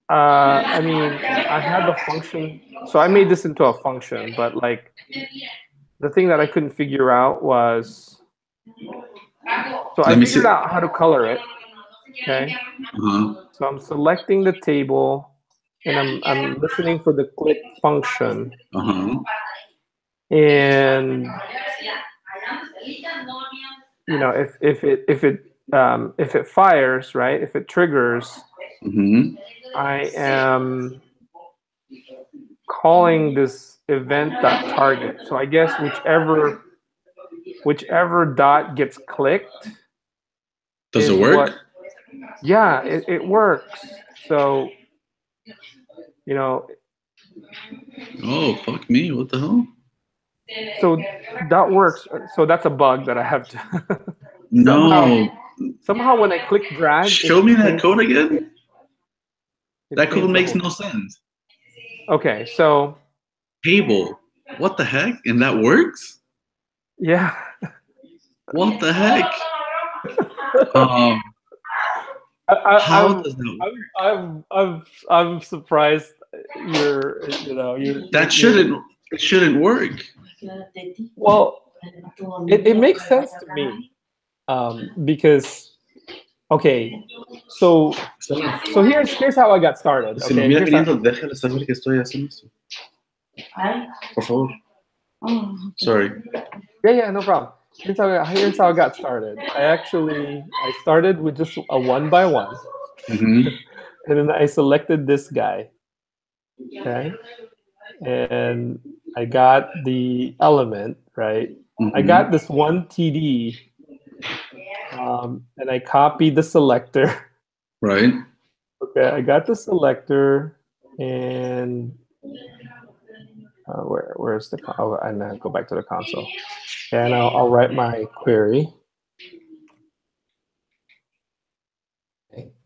I mean, I had the function, so I made this into a function, but like the thing that I couldn't figure out was, so I figured out how to color it. Okay. So I'm selecting the table and I'm listening for the click function. And you know, if it fires, right? If it triggers, I am calling this event.target. So I guess whichever dot gets clicked. Does it work? Yeah, it works. So, you know. Oh, fuck me. What the hell? So that works. So that's a bug that I have to. No. Somehow when I click drag. Show me that code again. That code makes no sense. Okay, so. Table. What the heck? And that works? Yeah. What the heck? How does that work? I'm surprised that shouldn't work. Well, it makes sense to me, because okay, so here's how I got started. Okay, Por favor. Sorry. Yeah, no problem. Here's how I got started. I started with just a 1x1, and then I selected this guy. Okay, and I got the element, right? I got this one TD, and I copied the selector. Right. Okay, I got the selector, and where's the? Oh, and then go back to the console, and I'll write my query.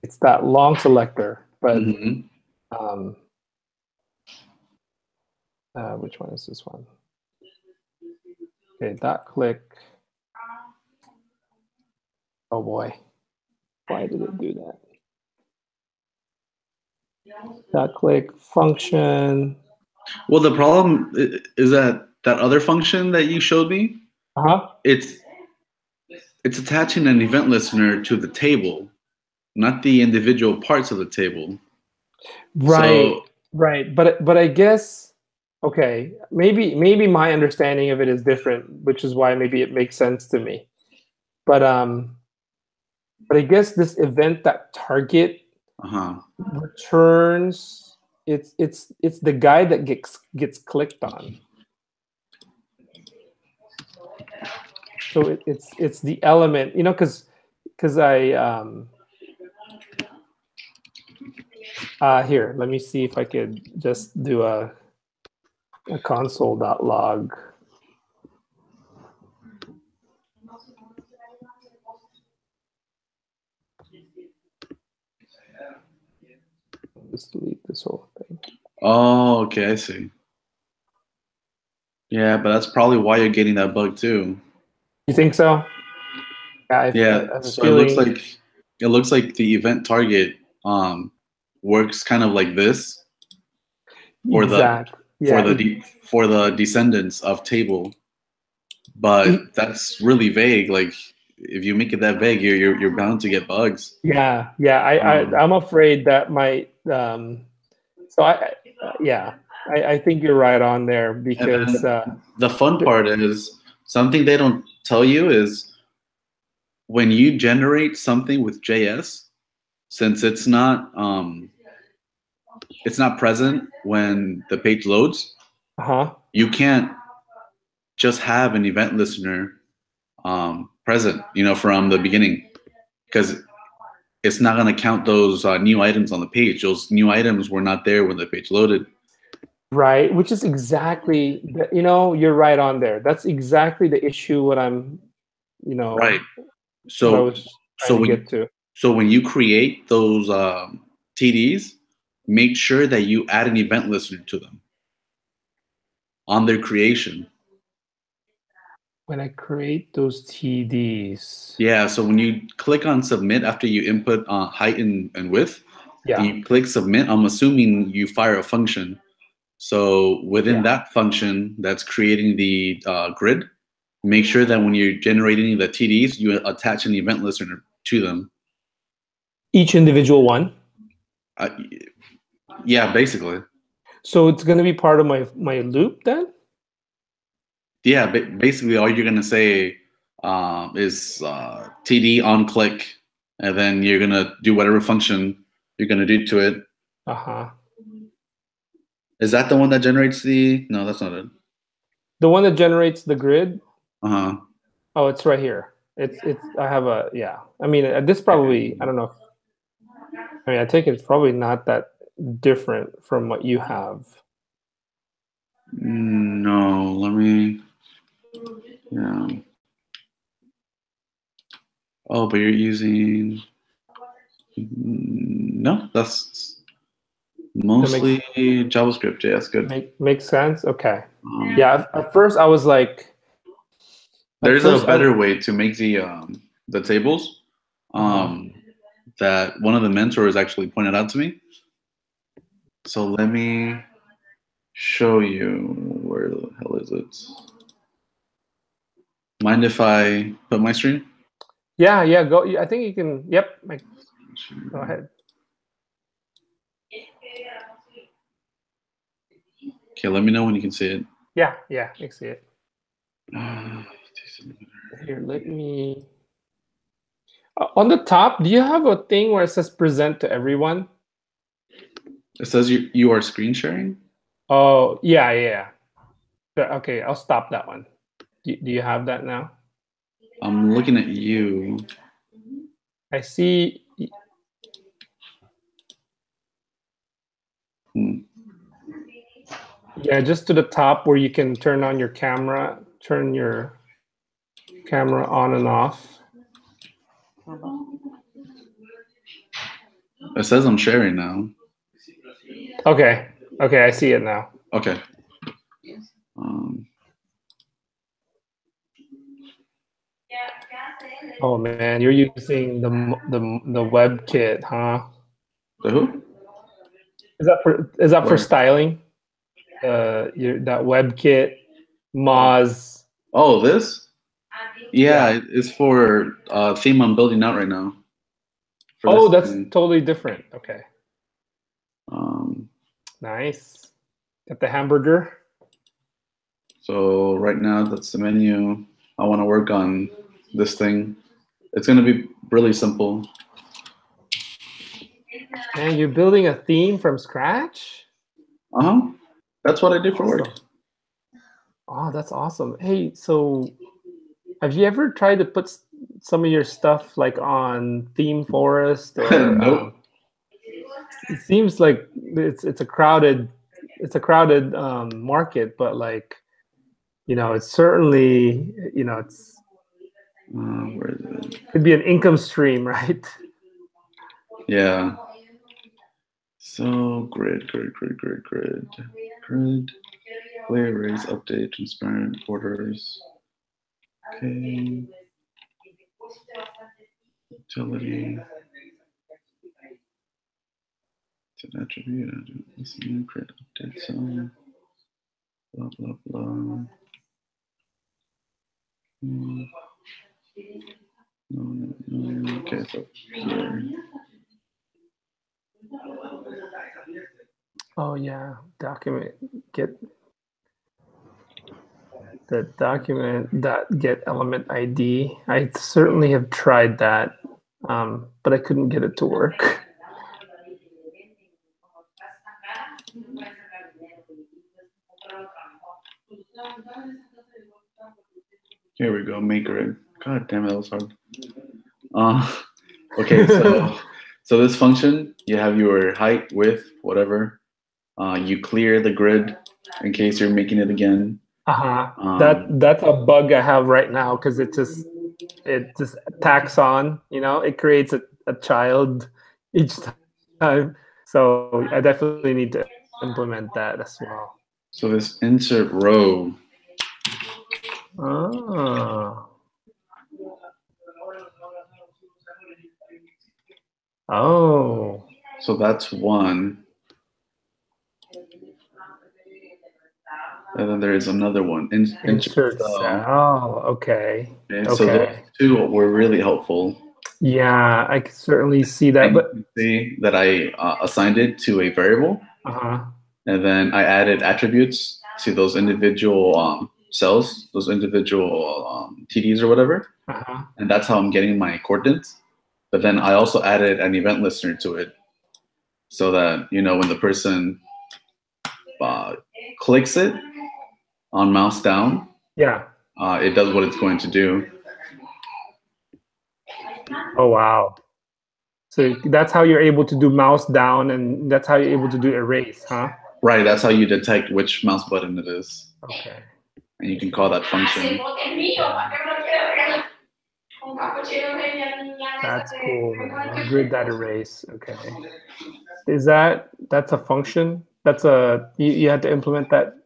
It's that long selector, but which one is this one? Okay, dot click. Oh boy, why did it do that? Dot click function. Well, the problem is that other function that you showed me, it's attaching an event listener to the table, not the individual parts of the table. Right, right. But I guess, okay, maybe my understanding of it is different, which is why maybe it makes sense to me. But I guess this event.target returns it's the guy that gets clicked on. So it's the element, you know, because I here, let me see if I could just do a console.log. Just delete this whole thing. Oh, okay, I see. Yeah, but that's probably why you're getting that bug too. You think so? Yeah. So it looks like the event target works kind of like this, for the descendants of table, but that's really vague. Like if you make it that vague, you're bound to get bugs. Yeah. I'm afraid that might. So I think you're right on there, because the fun part is something they don't tell you is when you generate something with JS, since it's not present when the page loads, you can't just have an event listener present, from the beginning, because it's not going to count those new items on the page. Those new items were not there when the page loaded. Right, which is exactly, you're right on there. That's exactly the issue. What I'm, right. So when you create those TDs, make sure that you add an event listener to them on their creation. When I create those TDs. Yeah, so when you click on submit after you input height and width, Yeah. you click submit, I'm assuming you fire a function. So within that function that's creating the grid, make sure that when you're generating the TDs, you attach an event listener to them. Each individual one? Yeah, basically. So it's going to be part of my loop then? Yeah, basically all you're going to say is TD on click, and then you're going to do whatever function you're going to do to it. Uh-huh. Is that the one that generates the... No, that's not it. The one that generates the grid? Uh-huh. Oh, it's right here. It's I have a, yeah. I mean, this probably, I don't know. I mean, I take it's probably not that different from what you have. No, let me... Yeah. Oh, but you're using... No, that's mostly JavaScript. Yeah, that's good. Makes sense? Okay. Yeah, at first I was like... There's a better way to make the tables that one of the mentors actually pointed out to me. So let me show you. Where the hell is it? Mind if I put my screen? Yeah, go. I think you can. Yep. Go ahead. Okay, let me know when you can see it. Yeah, I can see it. Here, let me. On the top, do you have a thing where it says present to everyone? It says you are screen sharing? Oh, yeah. Okay, I'll stop that one. Do you have that now? I'm looking at you. I see. Yeah, just to the top where you can turn on your camera, turn your camera on and off. It says I'm sharing now. Okay, I see it now. Okay. Oh man, you're using the WebKit, huh? The who? Is that for styling? That WebKit, Moz. Oh, this? Yeah, it's for theme I'm building out right now. Oh, that's totally different. Okay. Nice. Got the hamburger. So right now that's the menu. I want to work on this thing. It's going to be really simple. Man, you're building a theme from scratch? That's what I do for work. Oh, that's awesome. Hey, so have you ever tried to put some of your stuff like on Theme Forest? Or, nope. It seems like it's a crowded market, but like, it's certainly, it's where is it? Could be an income stream, right? Yeah. So grid, clear arrays, update, transparent borders. Okay. Utility. To attribute, listen, create update zone. Blah blah blah. No. Okay, so here. Oh yeah, get the document.get element ID. I certainly have tried that, but I couldn't get it to work. Here we go, make grid. God damn it, that was hard. Okay, so this function, you have your height, width, whatever. You clear the grid in case you're making it again. That's a bug I have right now because it just tacks on. It creates a child each time. So I definitely need to implement that as well. So this insert row, Oh. Oh. So that's one. And then there is another one. Insert cell. Okay. So those two were really helpful. Yeah, I can certainly see that. But you can see that I assigned it to a variable. And then I added attributes to those individual cells, those individual TDs or whatever. And that's how I'm getting my coordinates. But then I also added an event listener to it, so that, you know, when the person clicks it on mouse down, it does what it's going to do. Oh, wow. So that's how you're able to do mouse down, and that's how you're able to do erase, huh? Right, that's how you detect which mouse button it is. Okay. And you can call that function. That's cool, man. Grid that erase. Okay. That's a function? You had to implement that?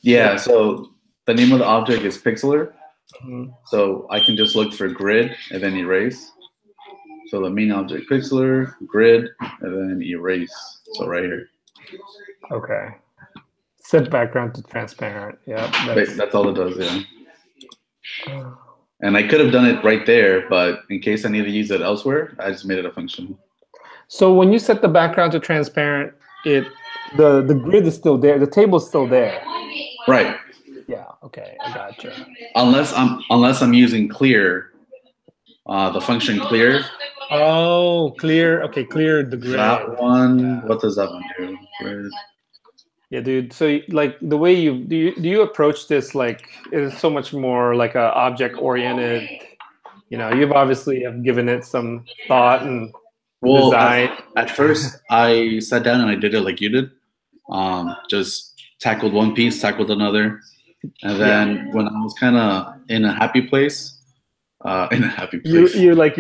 Yeah, so the name of the object is PixelArt. So I can just look for grid and then erase. So the main object PixelArt, grid, and then erase. So right here. Okay. Set background to transparent. Yeah. That's all it does, yeah. And I could have done it right there, but in case I need to use it elsewhere, I just made it a function. So when you set the background to transparent, the grid is still there, the table is still there. Right. Yeah. Okay. I gotcha. Unless I'm using clear, the function clear. Oh, clear. Okay, clear the grid. That one. What does that one do? Grid. Yeah, dude. So, like, the way do you approach this, like, it is so much more like a object oriented. You know, you've obviously have given it some thought and design. At first, I sat down and I did it like you did. Just tackled one piece, tackled another, and then when I was kind of in a happy place, you like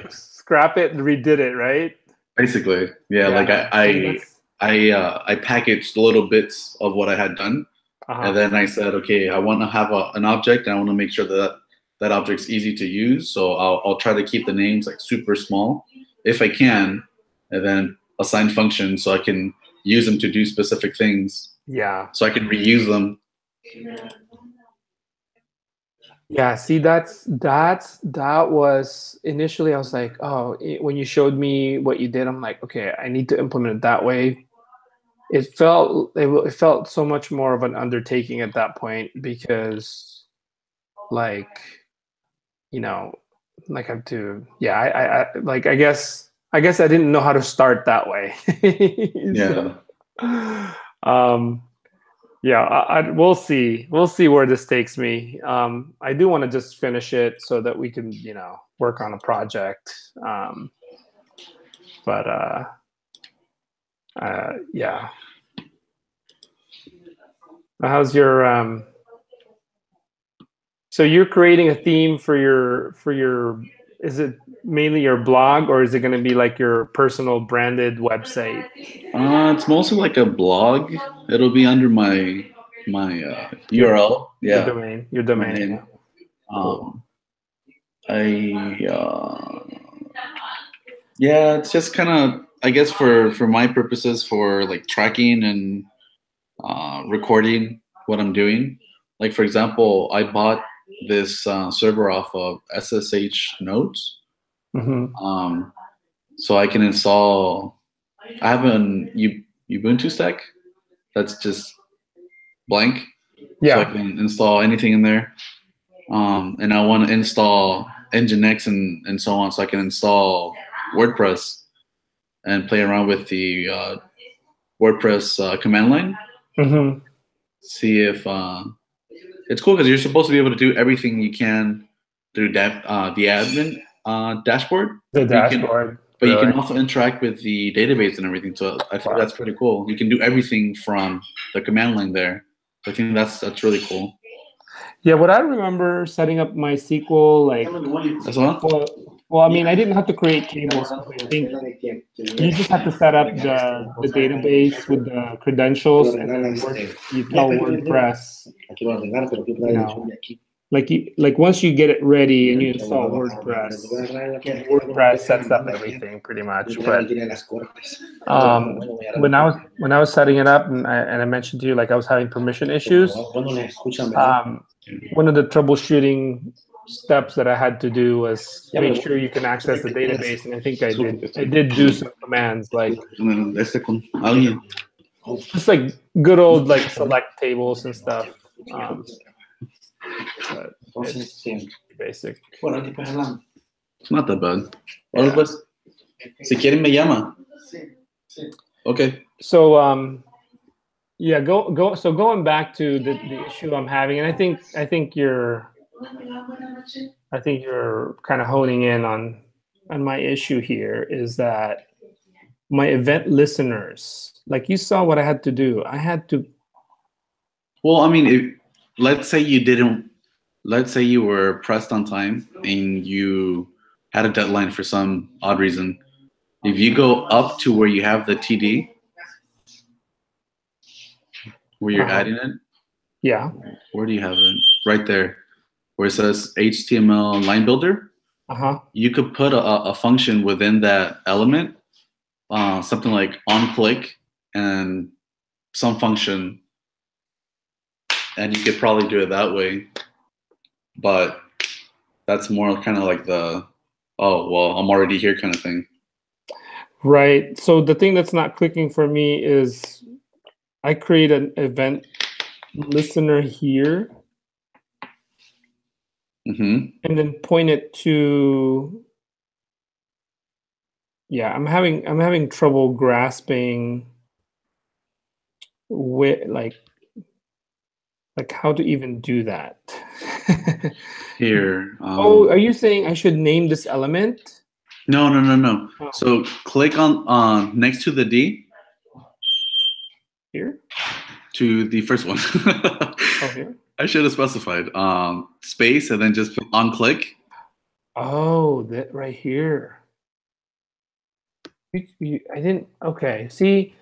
scrap it and redid it, right? Basically, yeah. Like I packaged little bits of what I had done, and then I said, okay, I want to have an object, and I want to make sure that object's easy to use. So I'll try to keep the names like super small if I can, and then assign functions so I can use them to do specific things. Yeah. So I can reuse them. Yeah. See, that was initially I was like, oh, when you showed me what you did, I'm like, okay, I need to implement it that way. It felt so much more of an undertaking at that point because, like, you know, like I have to, yeah, I guess I didn't know how to start that way. Yeah. We'll see where this takes me. I do want to just finish it so that we can, you know, work on a project. Yeah. How's your so you're creating a theme for your is it mainly your blog, or is it going to be like your personal branded website? It's mostly like a blog. It'll be under my URL. Yeah. Your domain. Yeah, it's just kind of, I guess, for my purposes, for like tracking and recording what I'm doing. Like, for example, I bought this server off of SSH nodes. So I can install, I have an Ubuntu stack that's just blank. Yeah. So I can install anything in there. And I want to install Nginx and so on, so I can install WordPress and play around with the WordPress command line. See if it's cool, because you're supposed to be able to do everything you can through the admin dashboard. The dashboard. But you can also interact with the database and everything. So I think that's pretty cool. You can do everything from the command line there. I think that's really cool. Yeah, what I remember setting up MySQL, like, as well, I mean, I didn't have to create tables. I think you just have to set up the database with the credentials, and then you tell WordPress, you know, like once you get it ready and you install WordPress, WordPress sets up everything pretty much. But when I was setting it up, and I mentioned to you, like I was having permission issues. One of the troubleshooting steps that I had to do was make sure you can access the database, and I think I did do some commands like just like good old like select tables and stuff. But it's basic. It's not that bad. Well, pues, si quieren me llama. Okay. So yeah, so going back to the issue I'm having, and I think you're kind of honing in on my issue here, is that my event listeners, like you saw what I had to do. I had to. Well, I mean, let's say you were pressed on time and you had a deadline for some odd reason. If you go up to where you have the TD, where you're adding it, yeah. Where do you have it? Right there, where it says HTML line builder. You could put a function within that element, something like on click and some function, and you could probably do it that way. But that's more kind of like the, oh, well, I'm already here kind of thing. Right. So the thing that's not clicking for me is I create an event listener here, and then point it to. Yeah, I'm having trouble grasping with like how to even do that. Here. Oh, are you saying I should name this element? No. Oh. So click on next to the D. Here? To the first one. Here? I should have specified space and then just on click. Oh, that right here. I didn't. Okay. See,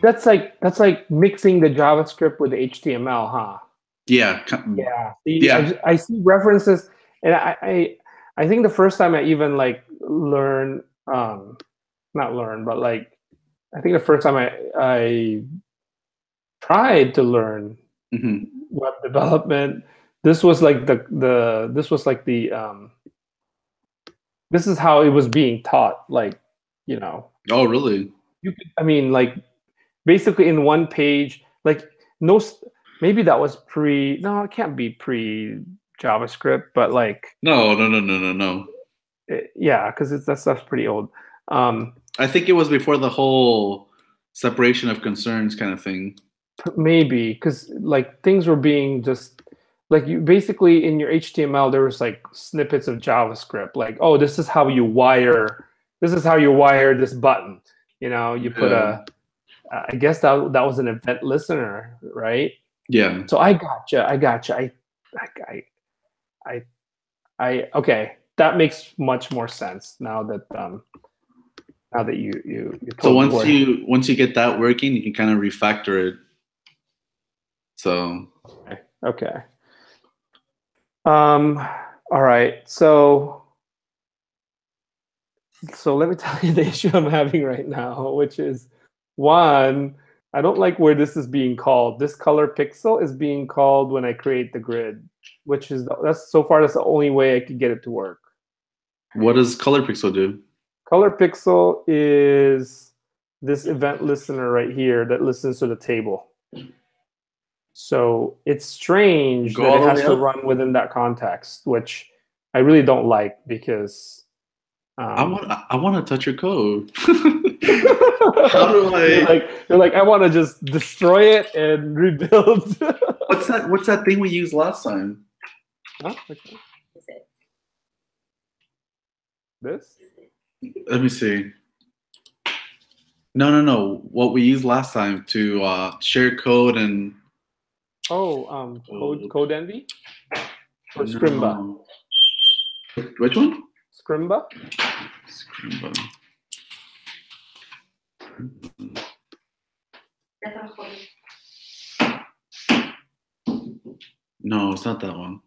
that's like mixing the JavaScript with the HTML, huh? Yeah. Yeah. See, I see references, and I think the first time I even like learned, not learn, but like I think the first time I tried to learn web development, this was like this is how it was being taught, like, you know. Oh, really? I mean, like, basically in one page, like, no, maybe that was no, it can't be pre-JavaScript, but like. No. Yeah, because that stuff's pretty old. I think it was before the whole separation of concerns kind of thing. Maybe, because like things were being just like, you basically in your HTML there was like snippets of JavaScript, like, oh, this is how you wire this button, you know. You put I guess that was an event listener, right? Yeah. So I gotcha. I okay, that makes much more sense now that you so once you get that working, you can kind of refactor it. So okay. All right. So let me tell you the issue I'm having right now, which is, one, I don't like where this is being called. This color pixel is being called when I create the grid, which is that's the only way I could get it to work. What does color pixel do? Color pixel is this event listener right here that listens to the table. So it's strange that it has to run within that context, which I really don't like, because I want to touch your code. How do I? You're like, I want to just destroy it and rebuild. What's that thing we used last time? Huh? This? Let me see. No. What we used last time to share code and. Oh, Code Envy? Or Scrimba? No. Which one? Scrimba? No, it's not that one.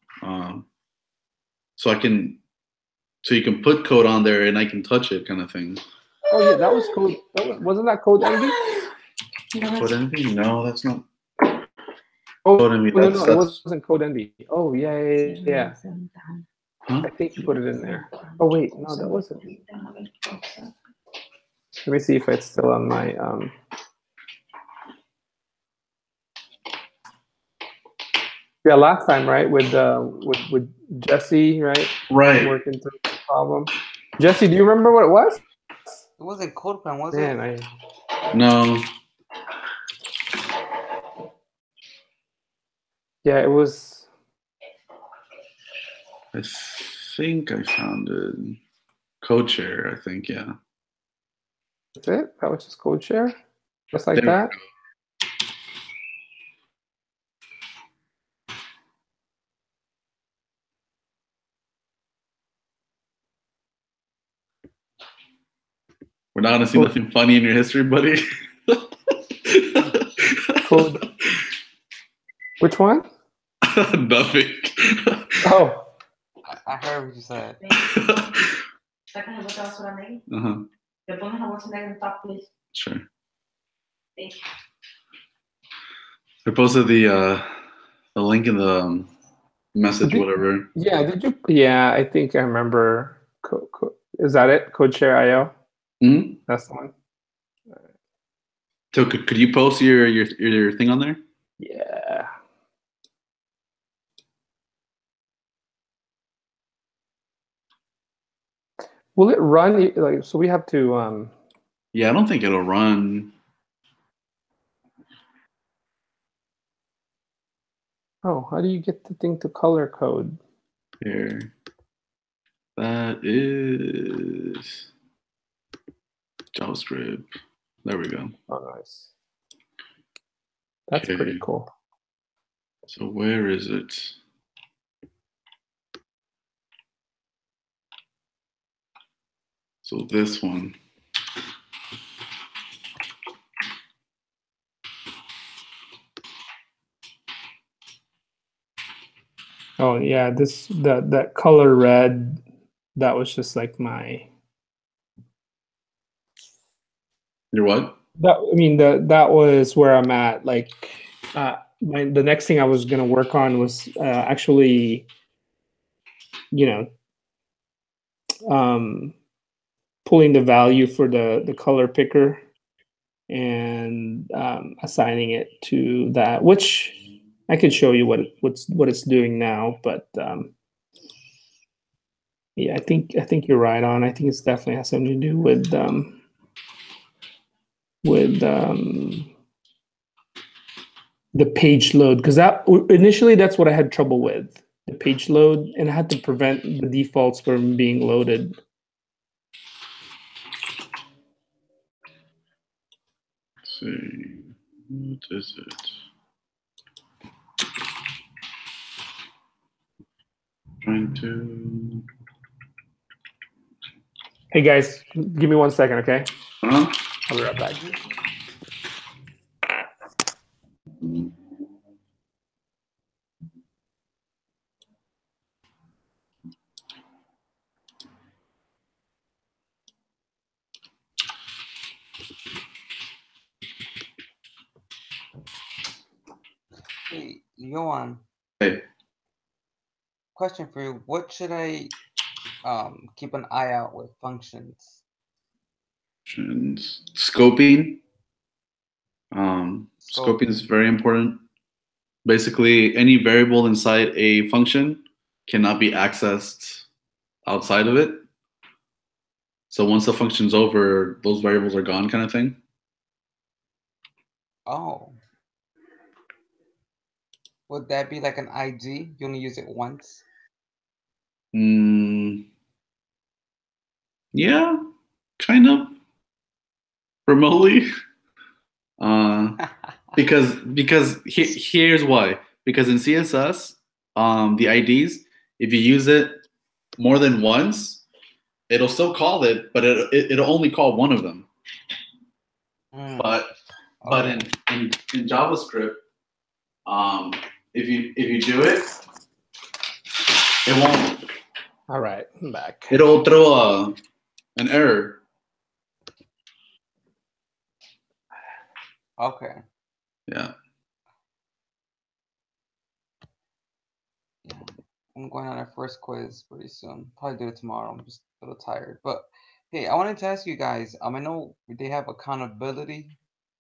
so you can put code on there and I can touch it, kind of thing. Oh yeah, that was code. Wasn't that code envy? Code envy? No, that's not. Oh Code envy. no, it wasn't code envy. Oh yeah. Huh? I think you put it in there. Oh wait, no, that wasn't. Let me see if it's still on my. Yeah, last time, right, with Jesse, right? Right. Working through the problem. Jesse, do you remember what it was? It wasn't CodePen, was Man, it? No. Yeah, it was. I think I found it. Co-chair, I think, yeah. That's it? That was just code share? Just like There we that? We're not gonna see nothing funny in your history, buddy. Code. Which one? Nothing. Oh. I heard what you said. Uh-huh. Sure. Thank you. I posted the link in the message, whatever. Yeah, did you? Yeah, I think I remember. Is that it? CodeShare.io? Mm-hmm. That's the one. So could you post your thing on there? Yeah. Will it run? Like, so we have to. Yeah, I don't think it'll run. Oh, how do you get the thing to color code? Here. That is JavaScript. There we go. Oh, nice. That's pretty cool. So where is it? So this one. Oh yeah, that color red, that was just like my. Your what? That was where I'm at. Like, the next thing I was gonna work on was actually, pulling the value for the color picker and assigning it to that, which I could show you what it's doing now. But yeah, I think you're right on. I think it's definitely has something to do with the page load, because initially that's what I had trouble with, the page load, and I had to prevent the defaults from being loaded. Let's see, what is it? Trying to. Hey guys, give me 1 second, okay? Huh? I'll be right back. Hey, Johan. Hey. Question for you. What should I keep an eye out with functions? Scoping. Scoping is very important. Basically, any variable inside a function cannot be accessed outside of it. So once the function's over, those variables are gone, kind of thing. Oh. Would that be like an IG? You only use it once? Yeah, kind of. Remotely. Because here's why. Because in CSS, the IDs, if you use it more than once, it'll still call it, but it'll only call one of them. But in JavaScript, if you do it, It won't. All right, I'm back. It'll throw an error. Okay. Yeah. Yeah. I'm going on our first quiz pretty soon. Probably do it tomorrow. I'm just a little tired. But hey, I wanted to ask you guys. I know they have accountability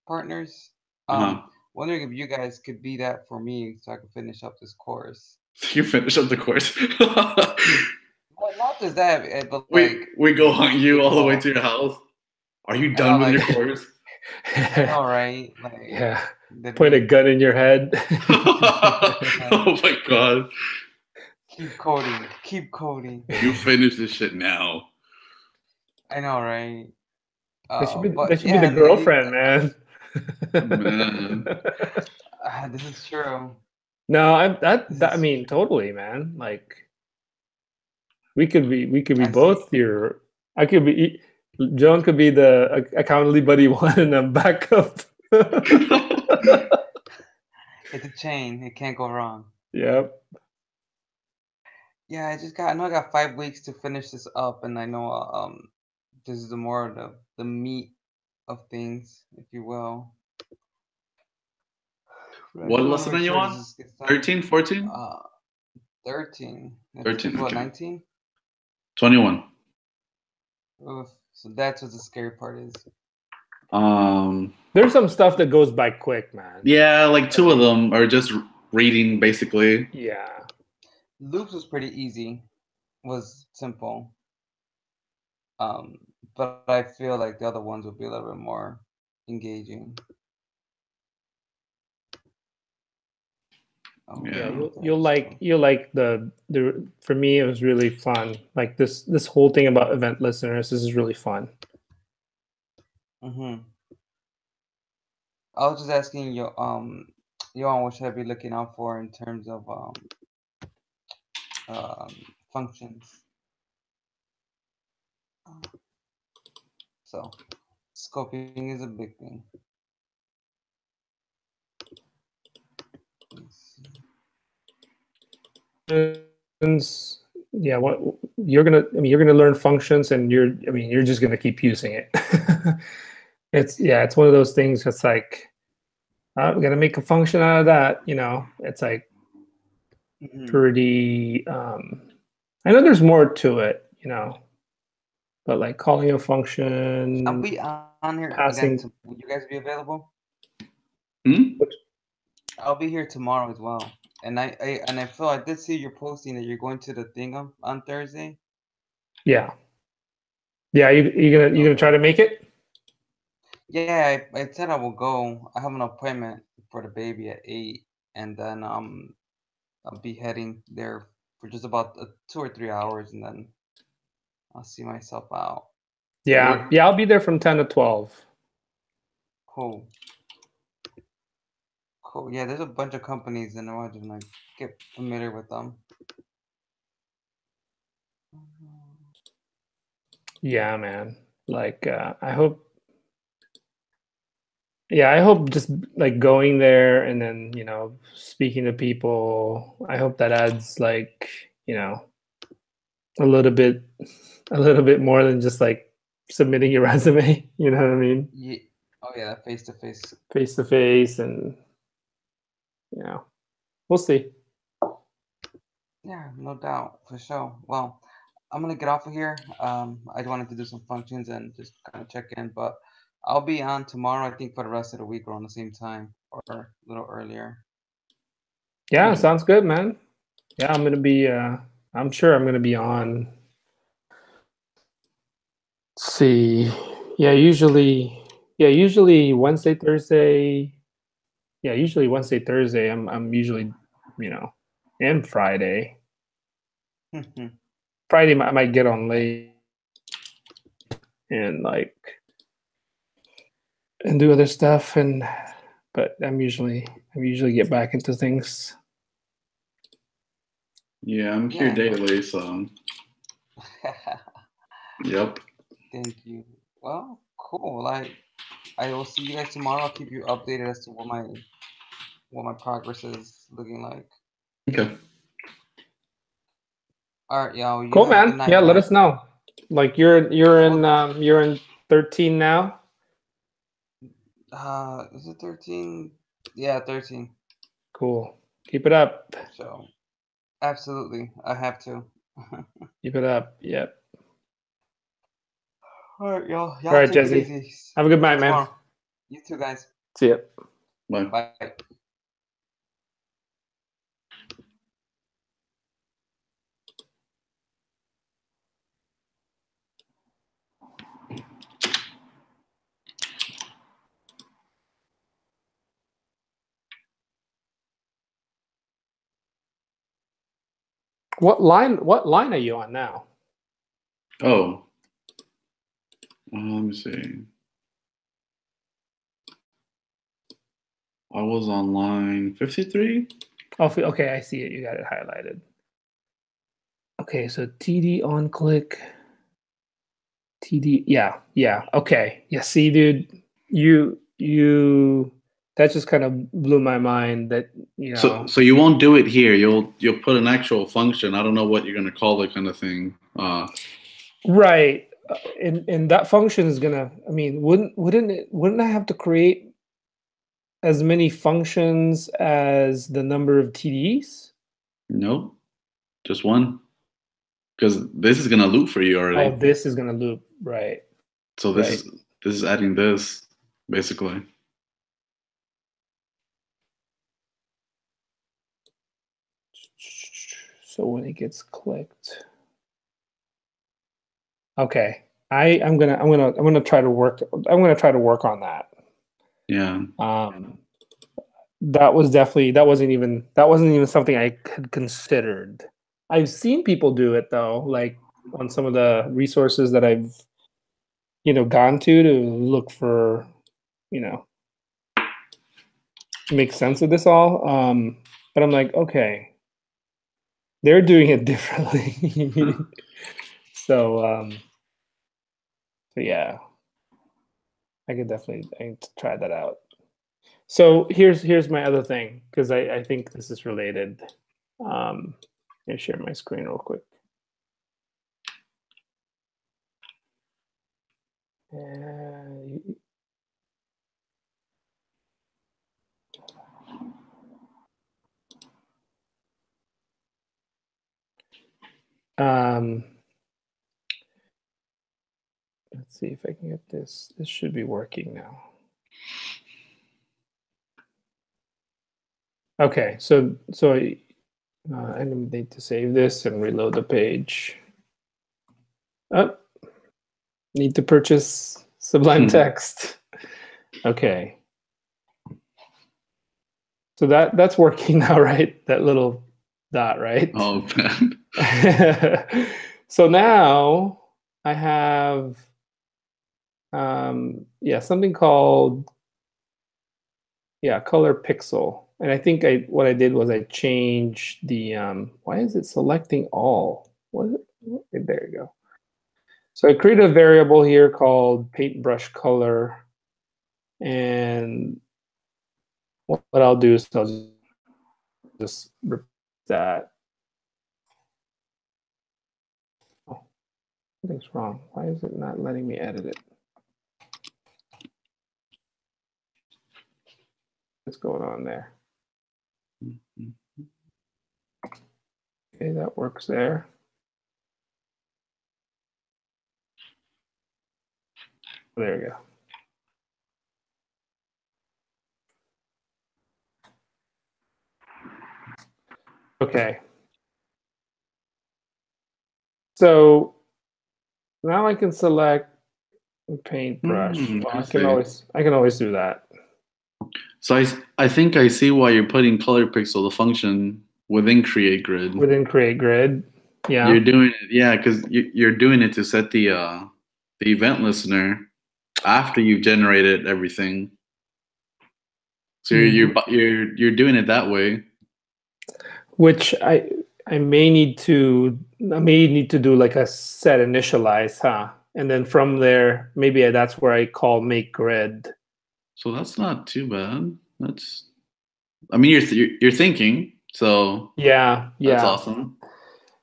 partners. Wondering if you guys could be that for me so I can finish up this course. You finish up the course. Well, not just that, but we go hunt you all the way to your house. Are you done with your course? All right. Like, yeah. Point a gun in your head. Oh my god. Keep coding. Keep coding. You finish this shit now. I know, right? That should be the girlfriend, man. Man. This is true. No, I mean, totally, man. Like, we could be both your. I could be. John could be the accountability buddy one, and I'm backup. It's a chain. It can't go wrong. Yep. Yeah, I know I got 5 weeks to finish this up, and I know this is the meat of things, if you will. What lesson are you on? 13, 14? 13. 13. What, okay. 19? 21. Oof. So that's what the scary part is. There's some stuff that goes by quick, man. Yeah, like 2 of them are just reading, basically. Yeah. Loops was pretty easy. Was simple. But I feel like the other ones would be a little bit more engaging. Yeah, you'll like the for me it was really fun. Like this whole thing about event listeners, this is really fun. I was just asking you, what should I be looking out for in terms of functions? So scoping is a big thing. Yeah, what you're gonna learn functions, and you're just gonna keep using it. It's one of those things that's like, I'm gonna make a function out of that. It's like pretty. I know there's more to it, but like calling a function. I'll be on here passing. again. Will you guys be available? Hmm? I'll be here tomorrow as well. And I feel I did see you're posting that you're going to the thing on Thursday. Yeah. Yeah, you gonna try to make it? Yeah, I said I will go. I have an appointment for the baby at 8, and then I'll be heading there for just about 2 or 3 hours, and then I'll see myself out. Yeah, I'll be there from 10 to 12. Cool. Cool. Yeah, there's a bunch of companies, and I want to get familiar with them. Yeah, man. Like, I hope just like going there and then, speaking to people, I hope that adds like, a little bit more than just like submitting your resume. You know what I mean? Yeah. Oh yeah, face to face, and we'll see. Yeah, no doubt, for sure. Well, I'm gonna get off of here. I wanted to do some functions and just kind of check in, but I'll be on tomorrow. I think for the rest of the week around the same time or a little earlier. Yeah, sounds good, man. Yeah, I'm gonna be. I'm sure I'm gonna be on. Let's see. Yeah, usually Wednesday, Thursday. Yeah, usually Wednesday, Thursday. I'm usually, and Friday. Friday I might get on late and do other stuff, but I'm usually get back into things. Yeah, I'm here daily, so. Yep. Thank you. Well, cool. I will see you guys tomorrow. I'll keep you updated as to what my progress is looking like. Okay. All right, y'all. You Cool, have a good man. night, Yeah, let man. us know. Like you're in 13 now. Is it 13? Yeah, 13. Cool. Keep it up. So, absolutely, I have to. Keep it up. Yep. All right, y'all. All Y'all right, take it Jesse. easy. Have a good See you night, man. tomorrow. You too, guys. See ya. Bye. Bye. What line are you on now? Oh, let me see. I was on line 53. Oh, okay, I see it. You got it highlighted. Okay, so TD on click. TD, yeah. Okay, yeah. See, dude, you that just kind of blew my mind. That So you won't do it here. You'll put an actual function. I don't know what you're gonna call it, kind of thing. Right, and that function is gonna. I mean, wouldn't I have to create as many functions as the number of TDs? No, just one. Because this is gonna loop for you already. Oh, this is gonna loop, right? So this is adding this basically. So when it gets clicked, okay, I'm gonna try to work. I'm gonna try to work on that. Yeah. That wasn't even something I had considered. I've seen people do it though, like on some of the resources that I've gone to look for, make sense of this all. But I'm like, okay, they're doing it differently. So yeah, I could definitely try that out. So here's my other thing, because I think this is related. Let me share my screen real quick. Let's see if I can get this. This should be working now. Okay, so I need to save this and reload the page. Oh, need to purchase Sublime Text. Okay. So that's working now, right? That little dot, right? Oh man. So now I have something called color pixel. And I think what I did was I changed the why is it selecting all? There you go. So I created a variable here called paintbrush color, and what I'll do is I'll just replace that. Oh, something's wrong. Why is it not letting me edit it? What's going on there? Okay, that works there. There we go. Okay. So now I can select paintbrush. Well, I can always do that. So I think I see why you're putting color pixel, the function, within create grid. Within create grid, yeah. You're doing it, yeah, because you're doing it to set the event listener after you've generated everything. So you're doing it that way. Which I may need to do like a set initialize, huh? And then from there, maybe that's where I call make grid. So that's not too bad. I mean, you're thinking, so yeah. That's awesome.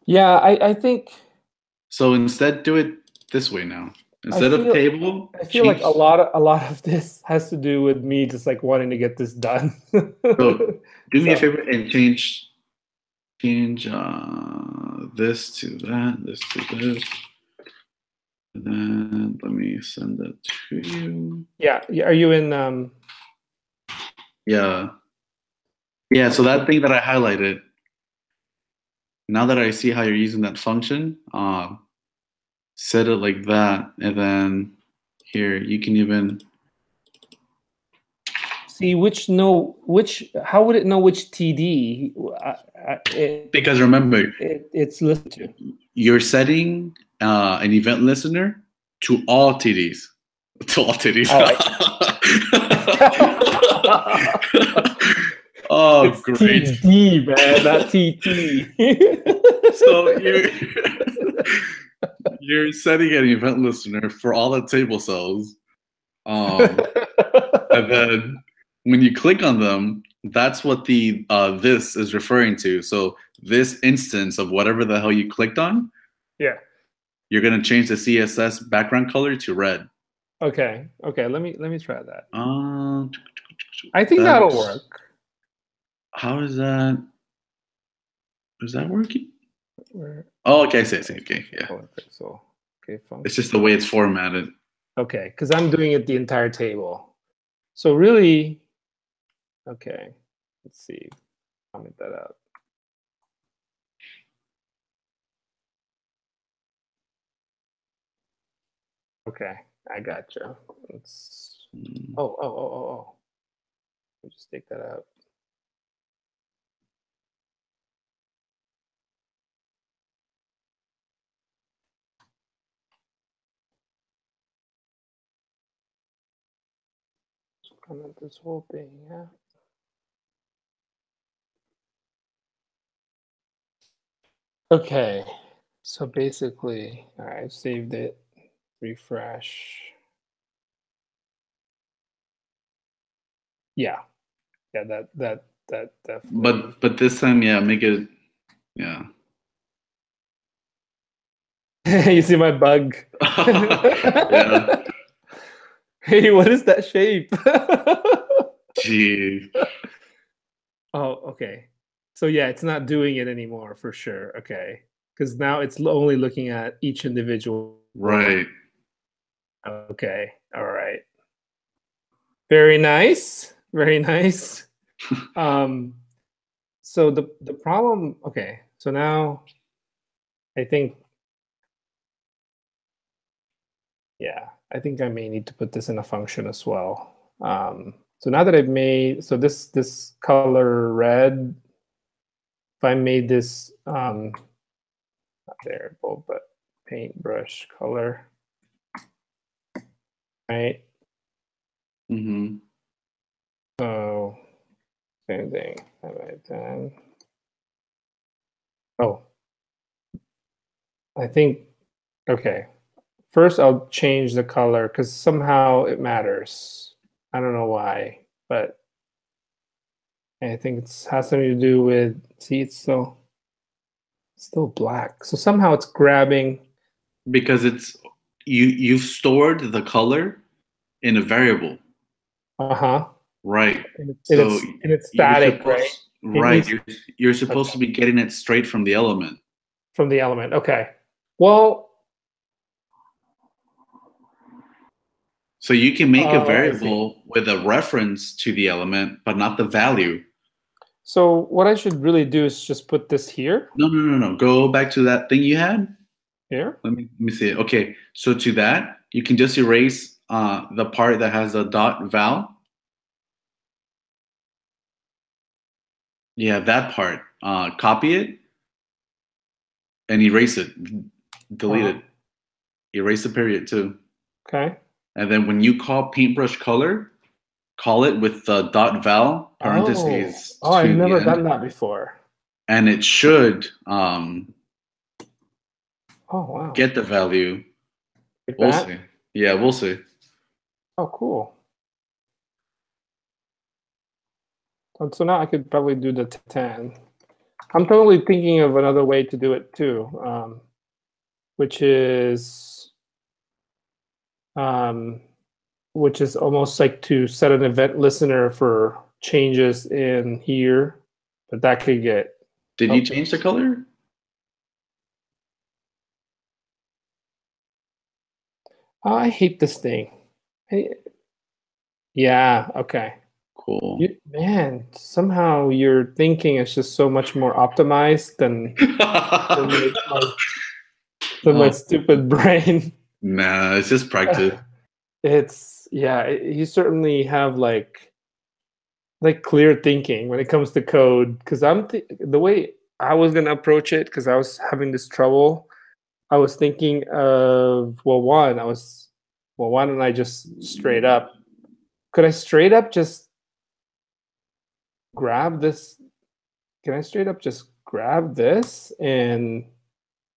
Yeah, I think. So instead, do it this way now. Instead of table, I feel like a lot of this has to do with me just like wanting to get this done. So do me a favor and change this to that, this to this. And then let me send it to you. Yeah. Are you in? Yeah. Yeah. So that thing that I highlighted. Now that I see how you're using that function, set it like that, and then here you can even See how would it know which TD? because remember it's listened to. You're setting an event listener to all TDs. To all TDs. Oh, it's great. TD, man, not TT. So you're setting an event listener for all the table cells. And then when you click on them, that's what the this is referring to. So this instance of whatever the hell you clicked on, yeah, you're gonna change the CSS background color to red. Okay. Let me try that. I think that'll work. How is that? Is that working? Oh, okay. I see. Okay, yeah. Pixel. Okay, function. It's just the way it's formatted. Okay, because I'm doing it the entire table. So really, okay. Let's see. Comment that out. Okay, I gotcha. Let's. Oh. Let me just take that out. Comment this whole thing, yeah. Okay, so basically, all right, saved it, refresh. Yeah, that definitely. But this time, yeah, make it, yeah. You see my bug? Yeah. Hey, what is that shape? Gee. Oh, okay. So yeah, it's not doing it anymore for sure. Okay, because now it's only looking at each individual. Right. Okay. All right. Very nice. Very nice. So the problem. Okay. So now, I think. Yeah, I think I may need to put this in a function as well. So now that I've made this color red, if I made this not variable but paintbrush color, right? Mm-hmm. So same thing. Have I done? Oh, I think okay. First, I'll change the color because somehow it matters. I don't know why, but I think it has something to do with. See, it's still black. So somehow it's grabbing. Because it's you've stored the color in a variable. Uh-huh. Right. And it's static, right? Right. You're supposed to be getting it straight from the element. From the element. Okay. Well. So you can make a variable with a reference to the element, but not the value. So what I should really do is just put this here. No. Go back to that thing you had. Here? Let me see it. Okay. So to that, you can just erase the part that has a dot val. Yeah, that part. Copy it and erase it. Delete it. Erase the period too. Okay. And then when you call paintbrush color, call it with the dot val parentheses. Oh, I've never done that before. And it should oh wow. Get the value. Like we'll that? see. Yeah, we'll see. Oh, cool. So now I could probably do the 10. I'm totally thinking of another way to do it too, which is almost like to set an event listener for changes in here, but that could get. Did you change the color? Oh, I hate this thing. Yeah. Okay. Cool. Man, somehow your thinking is just so much more optimized than my stupid brain. Nah, it's just practice. You certainly have like clear thinking when it comes to code. Because the way I was gonna approach it, because I was having this trouble. I was thinking of why don't I just straight up? Could I straight up just grab this? Can I straight up just grab this and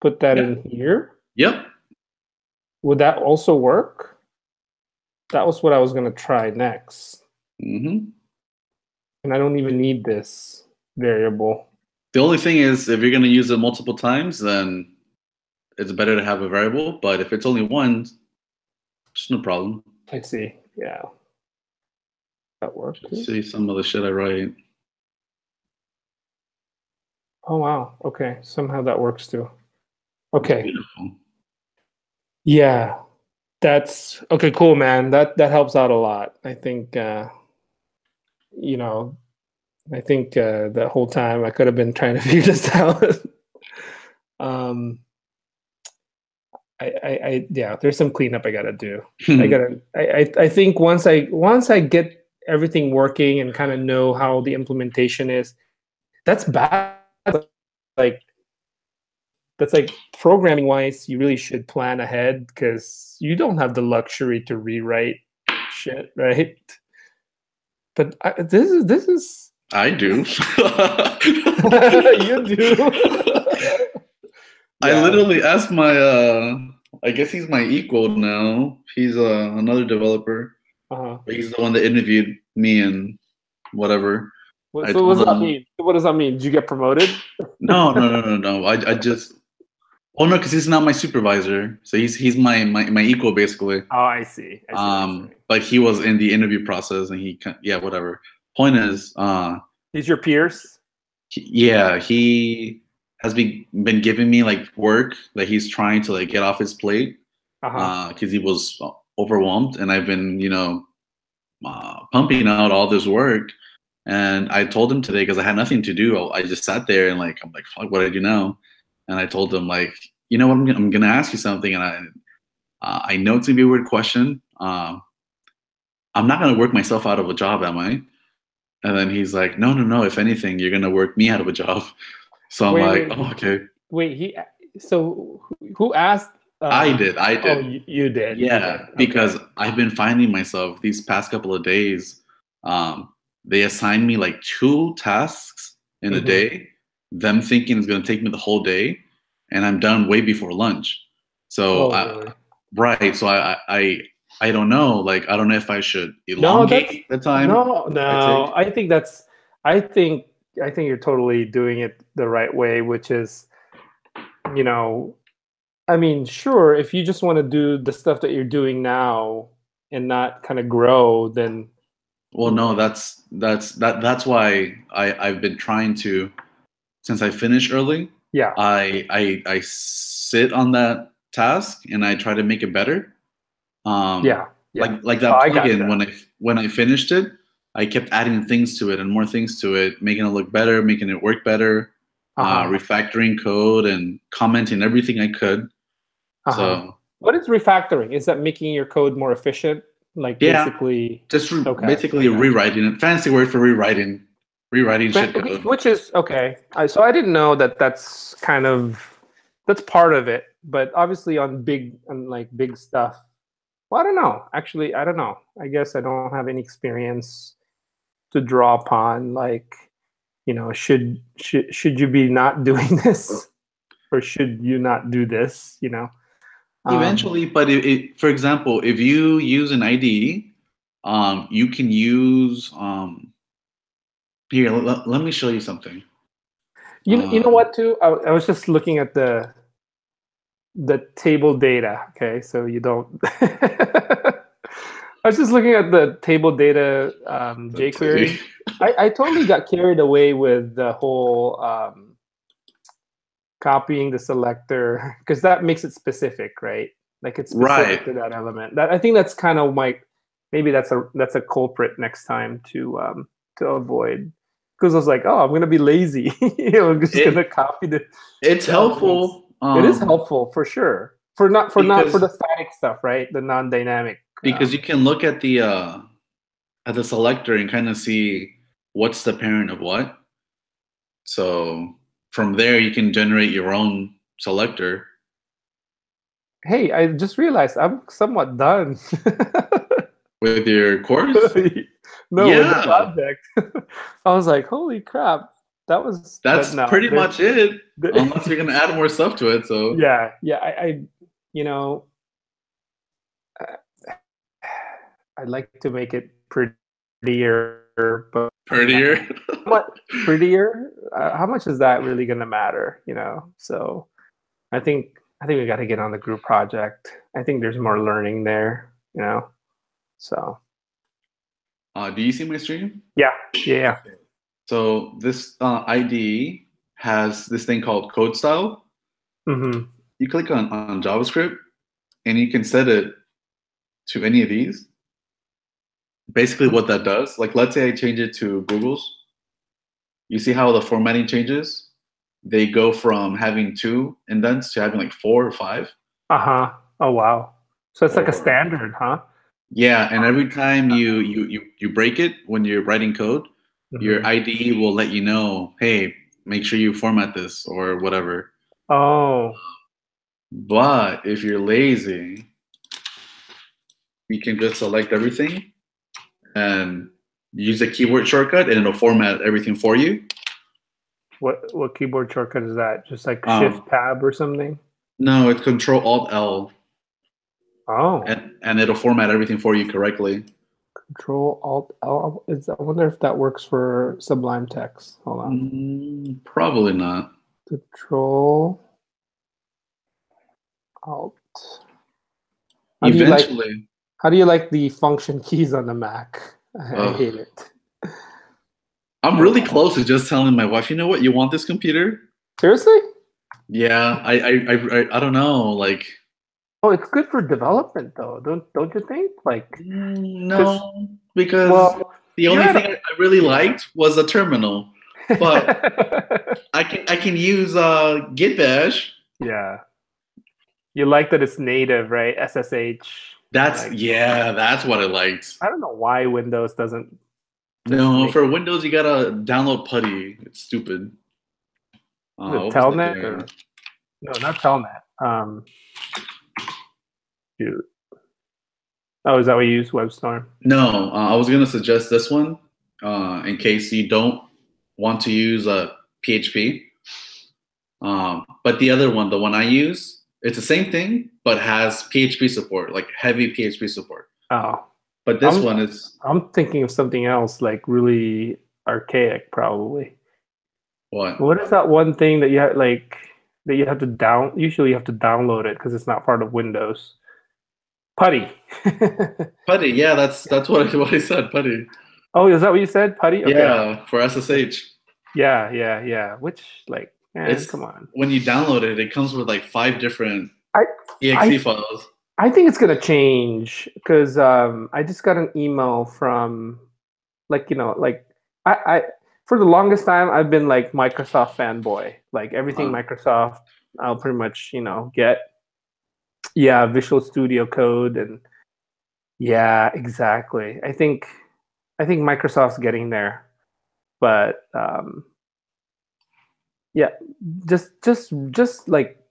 put that in here? Yep. Would that also work? That was what I was going to try next. Mm-hmm. And I don't even need this variable. The only thing is, if you're going to use it multiple times, then it's better to have a variable. But if it's only one, it's no problem. I see. Yeah. That works. See some of the shit I write. Oh, wow. Okay. Somehow that works too. Okay. Beautiful. Yeah. That's okay. Cool, man. That helps out a lot. I think, the whole time I could have been trying to figure this out. There's some cleanup I gotta do. I think once I get everything working and kind of know how the implementation is, that's bad. That's like programming wise, you really should plan ahead because you don't have the luxury to rewrite shit, right? But this is. I do. You do. I literally asked my I guess he's my equal now. He's another developer. Uh-huh. But he's the one that interviewed me and whatever. So what does that mean? What does that mean? Did you get promoted? No. I just. Oh no, because he's not my supervisor. So he's my equal basically. Oh, I see. But he was in the interview process, and whatever. Point is, he's your peers. He has been giving me like work that he's trying to like get off his plate, because he was overwhelmed, and I've been pumping out all this work. And I told him today, because I had nothing to do, I just sat there and I'm like, fuck, what do I do now? And I told him, like, you know what, I'm gonna ask you something, and I know it's gonna be a weird question. I'm not gonna work myself out of a job, am I? And then he's like, no. If anything, you're gonna work me out of a job. So I'm oh, okay. Wait, so who asked? I did. Oh, you did. Yeah, okay. Because I've been finding myself these past couple of days. They assigned me like 2 tasks in a day. Them thinking it's gonna take me the whole day, and I'm done way before lunch. So really? Right. So I don't know. Like, I don't know if I should elongate the time. No. I think you're totally doing it the right way, which is, I mean, sure, if you just want to do the stuff that you're doing now and not kind of grow, then. Well, no, that's why I've been trying to, since I finished early. Yeah. I sit on that task and I try to make it better. Like that plugin, when I finished it, I kept adding things to it and more things to it, making it look better, making it work better, refactoring code and commenting everything I could. So what is refactoring? Is that making your code more efficient? Like basically just rewriting it. Fancy word for rewriting shit code. Which is okay. So I didn't know that's part of it. But obviously on big stuff. Well, I don't know. Actually, I don't know. I guess I don't have any experience to draw upon. Like, should you be not doing this, or should you not do this? Eventually, but for example, if you use an IDE, you can use here. Let me show you something. You know what too? I was just looking at the table data. Okay, so you don't. I was just looking at the table data jQuery. I totally got carried away with the whole copying the selector, because that makes it specific, right? Like it's specific to that element. I think that's kind of maybe that's a culprit next time to avoid. Because I was like, oh, I'm gonna be lazy. I'm just gonna copy the. It's helpful. It is helpful for sure. Not for the static stuff, right? The non-dynamic. Because you can look at the selector and kind of see what's the parent of what. So from there, you can generate your own selector. Hey, I just realized I'm somewhat done. With your course? No, with the project. I was like, holy crap. That's pretty much it. Unless you're gonna add more stuff to it. So yeah. I'd like to make it prettier, but prettier. What prettier? How much is that really gonna matter? So I think we got to get on the group project. I think there's more learning there. So. Do you see my stream? Yeah. So this IDE has this thing called code style. Mm-hmm. You click on JavaScript, and you can set it to any of these. Basically, what that does, like let's say I change it to Google's. You see how the formatting changes? They go from having 2 indents to having like 4 or 5. Oh wow! So it's like a standard, huh? Yeah, and every time you break it when you're writing code, your IDE will let you know, hey, make sure you format this or whatever. Oh. But if you're lazy, you can just select everything and use a keyboard shortcut, and it'll format everything for you. What keyboard shortcut is that? Just like Shift Tab or something? No, it's Control Alt L. Oh. And it'll format everything for you correctly. Control Alt L. I wonder if that works for Sublime Text. Hold on. Probably not. Control Alt. How do you like the function keys on the Mac? I hate it. I'm really close to just telling my wife, you know what, you want this computer? Seriously? Yeah, I don't know, like. Oh, it's good for development, though. Don't you think? Like, no, because the only thing I really liked was a terminal, but I can use Git Bash. Yeah, you like that it's native, right? SSH. That's what I liked. I don't know why Windows doesn't. No, for Windows you gotta download PuTTY. It's stupid. Telnet? No, not Telnet. Shoot. Oh, is that what you use, WebStorm? No, I was gonna suggest this one in case you don't want to use PHP. But the other one, the one I use, it's the same thing, but has PHP support, like heavy PHP support. Oh. But this one is. I'm thinking of something else, like really archaic, probably. What? What is that one thing that you have, that you have to Usually you have to download it because it's not part of Windows. PuTTY. PuTTY, yeah, that's what I said. PuTTY. Oh, is that what you said? PuTTY? Okay. Yeah, for SSH. Yeah. Which, come on. When you download it, it comes with like 5 different exe files. I think it's gonna change because I just got an email from, I for the longest time I've been like Microsoft fanboy. Like everything Microsoft, I'll pretty much get. Yeah, Visual Studio Code and exactly. I think Microsoft's getting there, but just like.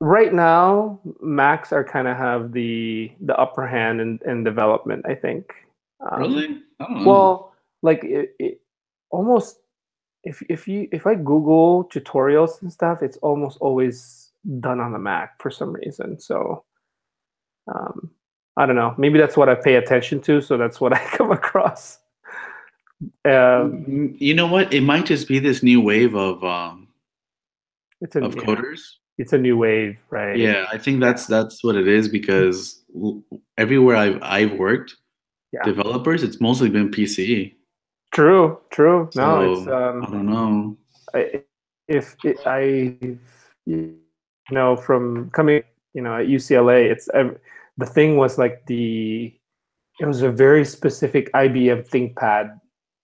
Right now, Macs are kind of have the upper hand in development, I think. Really? I don't know. Well, like it almost if I Google tutorials and stuff, it's almost always done on the Mac for some reason. So I don't know. Maybe that's what I pay attention to, so that's what I come across. Um, You know what? It might just be this new wave of it's a coders. it's a new wave, right? Yeah, I think that's what it is because everywhere I've worked, Yeah. developers, it's mostly been PC. True. No, it's So I don't know. if from coming at UCLA, the thing was like it was a very specific IBM ThinkPad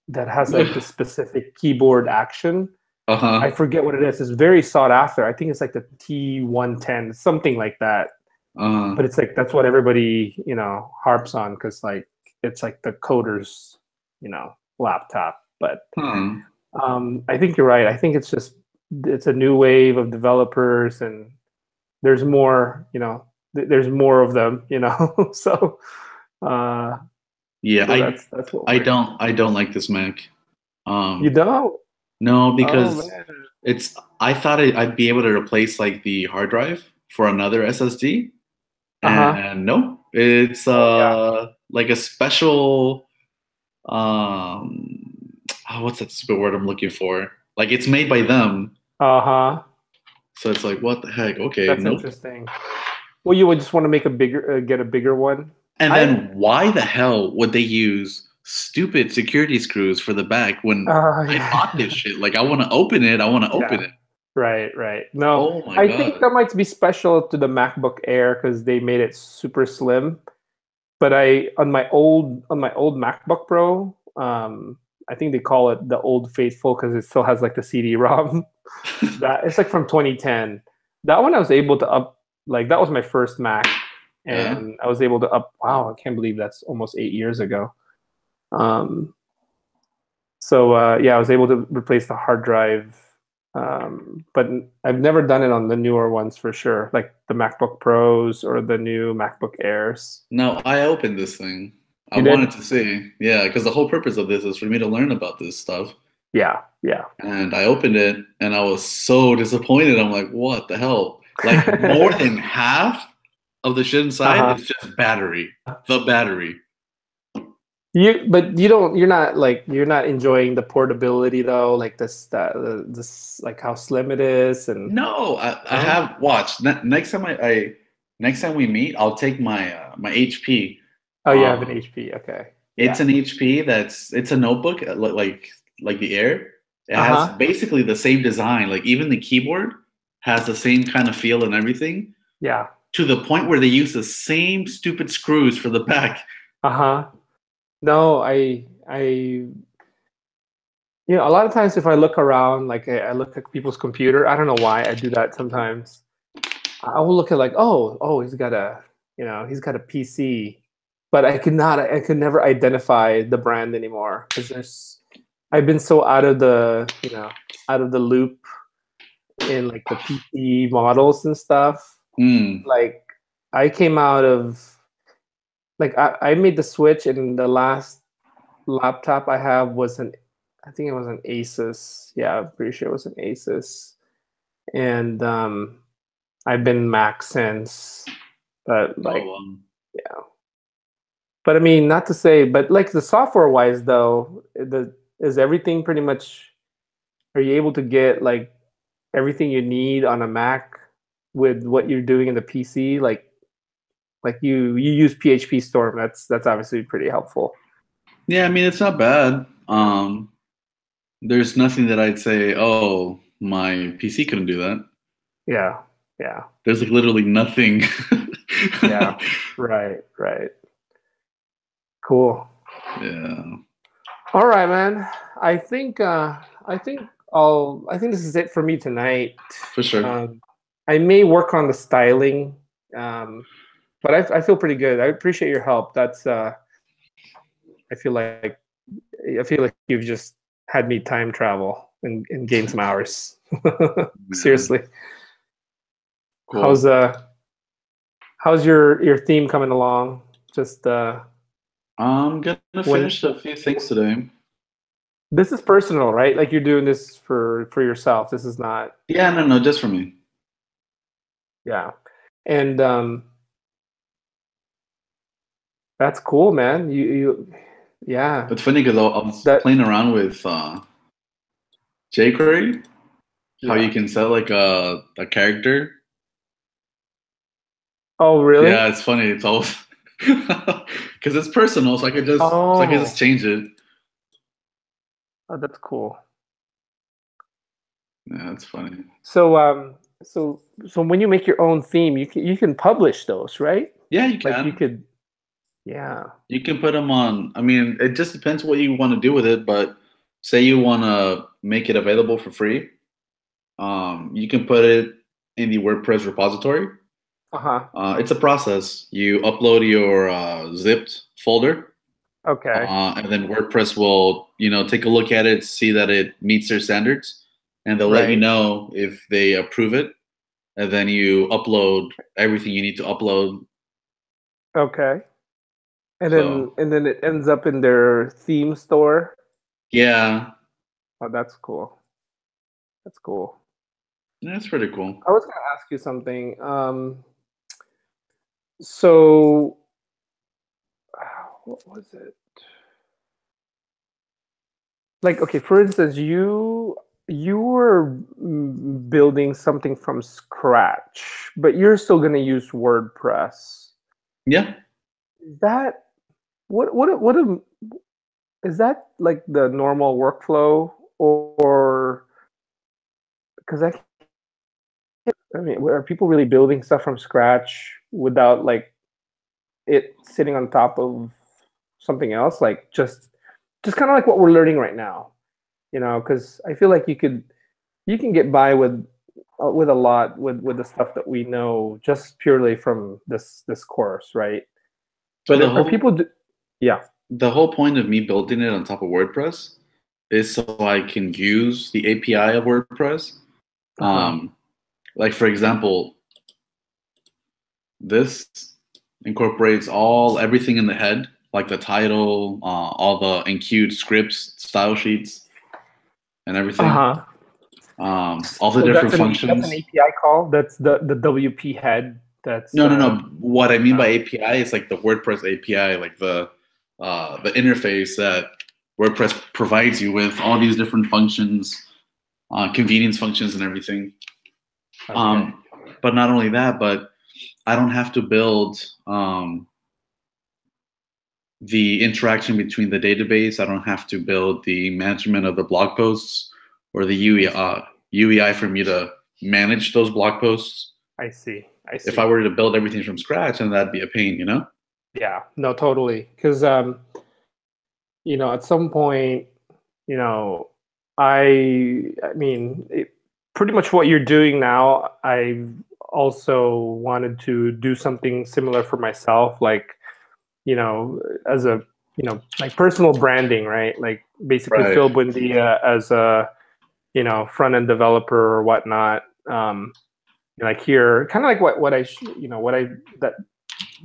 that has like the specific keyboard action. I forget what it is. It's very sought after. I think it's like the T110, something like that. But it's like that's what everybody harps on because like it's like the coders laptop. But I think you're right. I think it's a new wave of developers, and there's more. There's more of them. So Yeah, that's what I don't like this Mac. you don't. No, Oh because man. I thought I'd be able to replace like the hard drive for another SSD, and no, it's like a special what's that stupid word I'm looking for? Like it's made by them. So it's like what the heck? Okay, That's interesting. Well, you would just want to make get a bigger one. And then why the hell would they use stupid security screws for the back when I bought this shit? Like I want to open it. I want to open it. Right. No, oh my God. think that might be special to the MacBook Air because they made it super slim. But on my old MacBook Pro, I think they call it the Old Faithful because it still has like the CD-ROM. That it's like from 2010. That one I was able to up. Like that was my first Mac, and I was able to up. Wow, I can't believe that's almost 8 years ago. So I was able to replace the hard drive, but I've never done it on the newer ones for sure, like the MacBook Pros or the new MacBook Airs. No, I opened this thing. I wanted to see, because the whole purpose of this is for me to learn about this stuff. Yeah. And I opened it, and I was so disappointed. I'm like, what the hell? Like more than half of the shit inside is just battery. The battery. You're not enjoying the portability though, like this like how slim it is. And no, I have watched. Next time we meet, I'll take my my HP. Oh, you have an HP. Okay. It's an HP it's a notebook like the Air. It has basically the same design. Like even the keyboard has the same kind of feel and everything. Yeah. To the point where they use the same stupid screws for the back. No, a lot of times if I look around, like I look at people's computer, I don't know why I do that sometimes. I will look at like, oh, he's got a PC, but I could never identify the brand anymore because I've been so out of the loop in like the PC models and stuff. Like I came out of like I made the switch, and the last laptop I have was I think it was an Asus. Yeah, I'm pretty sure it was an Asus. And I've been Mac since. But like But I mean, not to say, but like the software wise though, is everything pretty much, are you able to get like everything you need on a Mac with what you're doing in the PC? Like you use PHP Storm. That's obviously pretty helpful. Yeah, I mean it's not bad. There's nothing that I'd say, oh, my PC couldn't do that. Yeah. There's like literally nothing. Yeah. Right. Cool. Yeah. All right, man. I think this is it for me tonight. For sure. I may work on the styling, but I feel pretty good. I appreciate your help. That's I feel like you've just had me time travel and gain some hours. Seriously. Cool. How's your theme coming along? Just I'm gonna finish a few things today. This is personal, right? Like you're doing this for yourself. This is not. Yeah, no, just for me. Yeah, and that's cool, man. Yeah. It's funny because I was That- playing around with jQuery, how Yeah. you can set like a character. Oh, really? Yeah, it's funny. It's always because it's personal, so I could just change it. Oh, that's cool. Yeah, it's funny. So so when you make your own theme, you can publish those, right? Yeah, you can. Like you could, yeah. You can put them on. I mean, it just depends what you want to do with it. But say you want to make it available for free, you can put it in the WordPress repository. It's a process. You upload your zipped folder. Okay. And then WordPress will, take a look at it, see that it meets their standards, and they'll let you Right. know if they approve it. And then you upload everything you need to upload. Okay. And So- then it ends up in their theme store. Yeah, Oh, that's cool. That's cool. that's pretty cool. I was gonna ask you something. So what was it? Like, okay, for instance, you were building something from scratch, but you're still gonna use WordPress. Yeah. Is that is that like the normal workflow, or because I mean, are people really building stuff from scratch without like it sitting on top of something else, like just kind of like what we're learning right now, because I feel like you can get by with a lot with the stuff that we know just purely from this course, right? But But are people yeah. The whole point of me building it on top of WordPress is so I can use the API of WordPress. Like, for example, this incorporates everything in the head, like the title, all the enqueued scripts, style sheets, and everything. All the different functions. That's an API call. That's the WP head. That's no. What I mean by API is like the WordPress API, like the interface that WordPress provides you with all these different functions, convenience functions, and everything. Okay. But not only that, but I don't have to build the interaction between the database. I don't have to build the management of the blog posts or the UEI for me to manage those blog posts. I see. If I were to build everything from scratch, then that'd be a pain, Yeah, no, totally. Because, at some point, I mean, pretty much what you're doing now, I've also wanted to do something similar for myself, like, as a, like personal branding, right? Like basically Right. Phil Buendia as a, front-end developer or whatnot. Like here, kind of like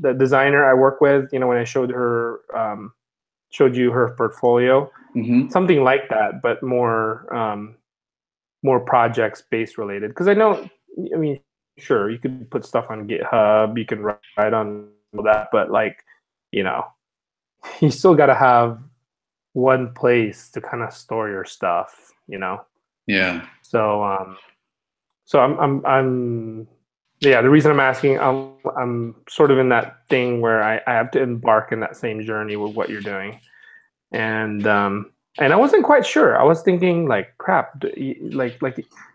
the designer I work with, when I showed you her portfolio, something like that, but more projects based related. Because I know, I mean, sure, you could put stuff on GitHub, you can write on that, but like, you still got to have one place to kind of store your stuff, Yeah. So, so I'm the reason I'm asking, I'm sort of in that thing where I have to embark in that same journey with what you're doing, and I wasn't quite sure. I was thinking like, crap, like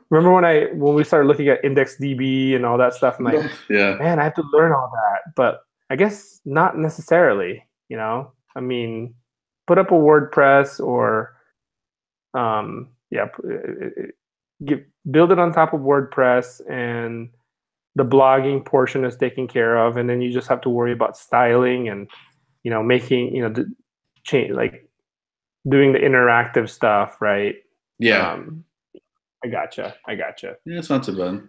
remember when we started looking at IndexedDB and all that stuff? I'm like, Yeah. man, I have to learn all that, but I guess not necessarily. I mean, put up a WordPress or build it on top of WordPress, and the blogging portion is taken care of, and then you just have to worry about styling and making the change, like doing the interactive stuff, right? Yeah. I gotcha. Yeah, it's not too bad.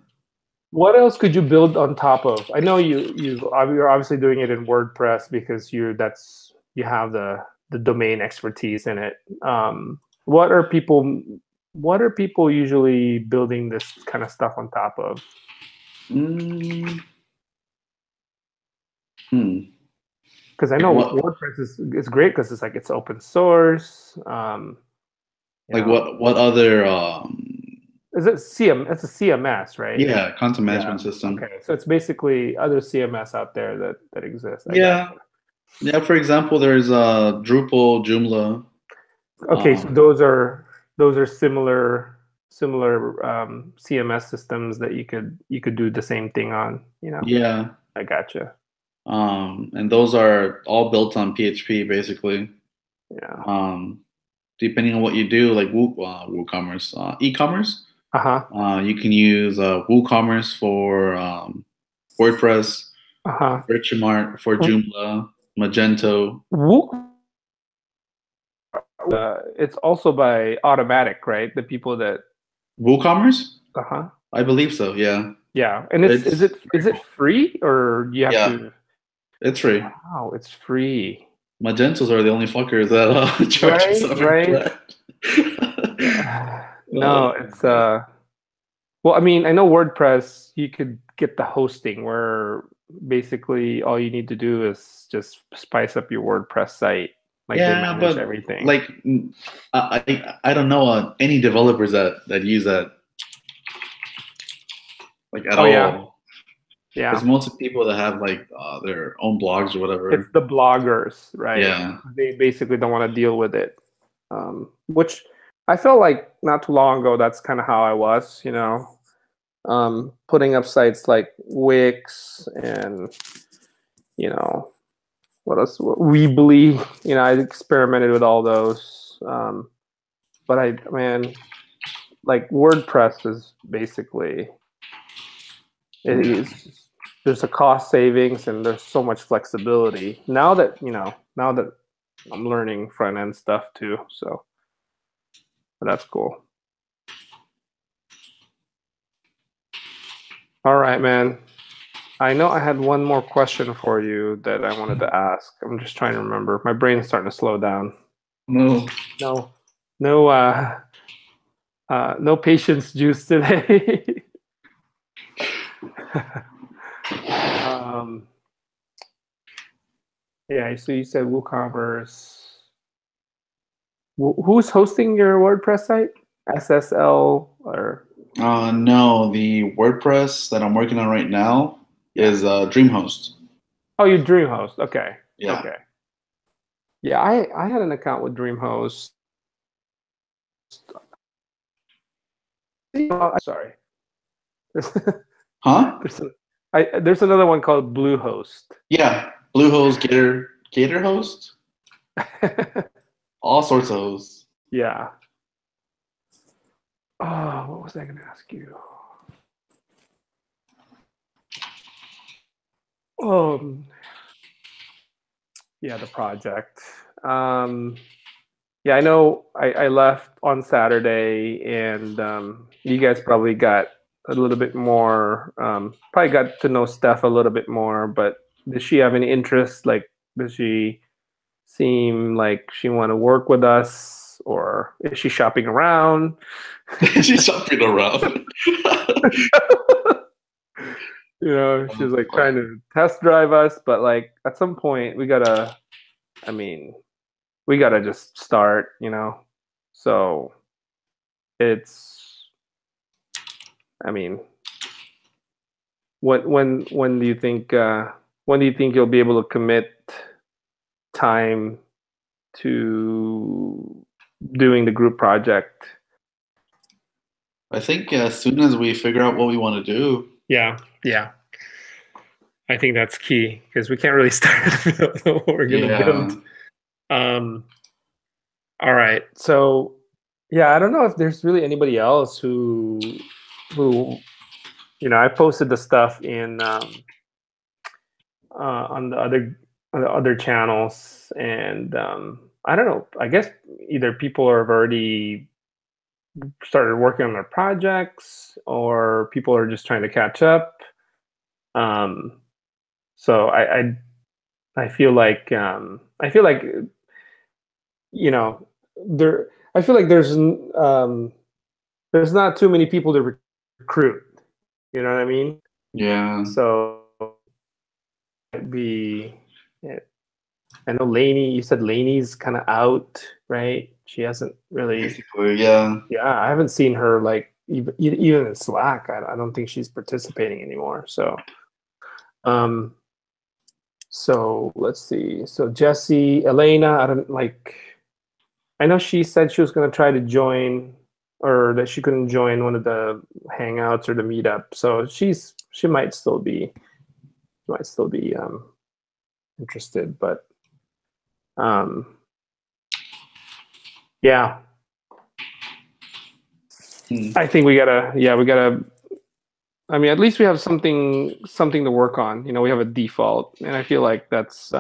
What else could you build on top of? I know you're obviously doing it in WordPress because you have the domain expertise in it. What are people usually building this kind of stuff on top of? Because I know WordPress is great because it's like it's open source. Like what other? Is it CM? It's a CMS, right? Yeah, content management system. Okay, so it's basically other CMS out there that exist. Yeah. Yeah. For example, there's Drupal, Joomla. Okay, so those are similar CMS systems that you could do the same thing on. Yeah. I gotcha. And those are all built on PHP, basically. Yeah. Depending on what you do, like WooCommerce, e-commerce. You can use WooCommerce for WordPress, Virtuemart for Joomla, Magento. It's also by Automatic, right? The people that WooCommerce. I believe so. Yeah. Yeah, and is it free or do you have to? It's free. Wow, it's free. Magentos are the only fuckers that charge us No, it's well, I mean, I know WordPress, you could get the hosting where basically all you need to do is just spice up your WordPress site. Like they manage everything. Like I don't know any developers that use that like at all. Yeah. Because most of the people that have like their own blogs or whatever. It's the bloggers, right? Yeah. They basically don't want to deal with it. Which I felt like not too long ago, that's kind of how I was, putting up sites like Wix and, what else? Weebly, I experimented with all those. But like WordPress is basically, there's a cost savings and there's so much flexibility. Now that I'm learning front end stuff too, so that's cool. All right, man. I know I had one more question for you that I wanted to ask. I'm just trying to remember. My brain's starting to slow down. No patience juice today. Yeah, so you said WooCommerce. Who's hosting your WordPress site? SSL or? No, the WordPress that I'm working on right now is DreamHost. Oh, you DreamHost. Okay. Yeah. Okay. Yeah, I had an account with DreamHost. Sorry. Huh? There's another one called Bluehost. Yeah, Bluehost, GatorHost, all sorts of hosts. Yeah. Oh, what was I going to ask you? Yeah, the project. Yeah, I know I left on Saturday, and you guys probably got a little bit more, probably got to know Steph a little bit more, but does she have any interest? Like, does she seem like she want to work with us, or is she shopping around? She's shopping around. She's like trying to test drive us, but like at some point we gotta just start, so it's, when do you think you'll be able to commit time to doing the group project? I think as soon as we figure out what we want to do. Yeah. I think that's key because we can't really start if we don't know what we're going to build. All right. So, yeah, I don't know if there's really anybody else who I posted the stuff in on the other channels, and I don't know. I guess either people have already started working on their projects, or people are just trying to catch up. So I feel like there's not too many people to recruit. You know what I mean? Yeah. So it'd be I know Lainey. You said Lainey's kind of out, right? She hasn't really. Basically, yeah. Yeah, I haven't seen her like even in Slack. I don't think she's participating anymore. So, so let's see. So Jesse, Elena, I don't like. I know she said she was going to try to join, or that she couldn't join one of the hangouts or the meetup. So she might still be interested, but yeah. I think we gotta. I mean, at least we have something to work on. You know, we have a default, and I feel like that's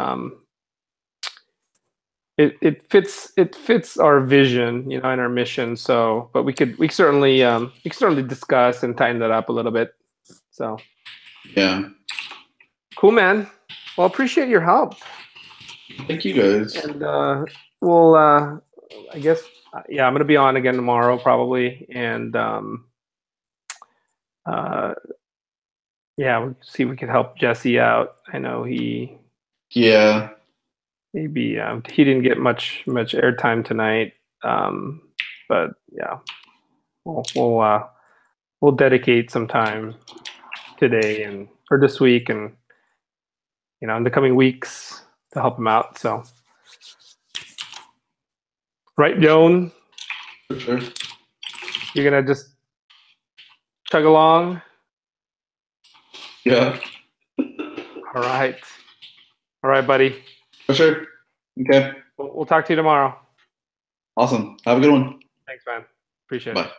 it fits our vision, you know, and our mission. So, but we could certainly discuss and tighten that up a little bit. So, yeah, cool, man. Well, appreciate your help. Thank you, guys. And we'll, I guess, yeah, I'm gonna be on again tomorrow probably, and yeah, we'll see if we can help Jesse out. I know he. Yeah. Maybe he didn't get much airtime tonight, but yeah, we'll dedicate some time today or this week, and you know, in the coming weeks to help him out. So, right, Joan? For sure. You're gonna just chug along. Yeah. All right, buddy. For sure. Okay. We'll talk to you tomorrow. Awesome. Have a good one. Thanks, man. Appreciate it. Bye.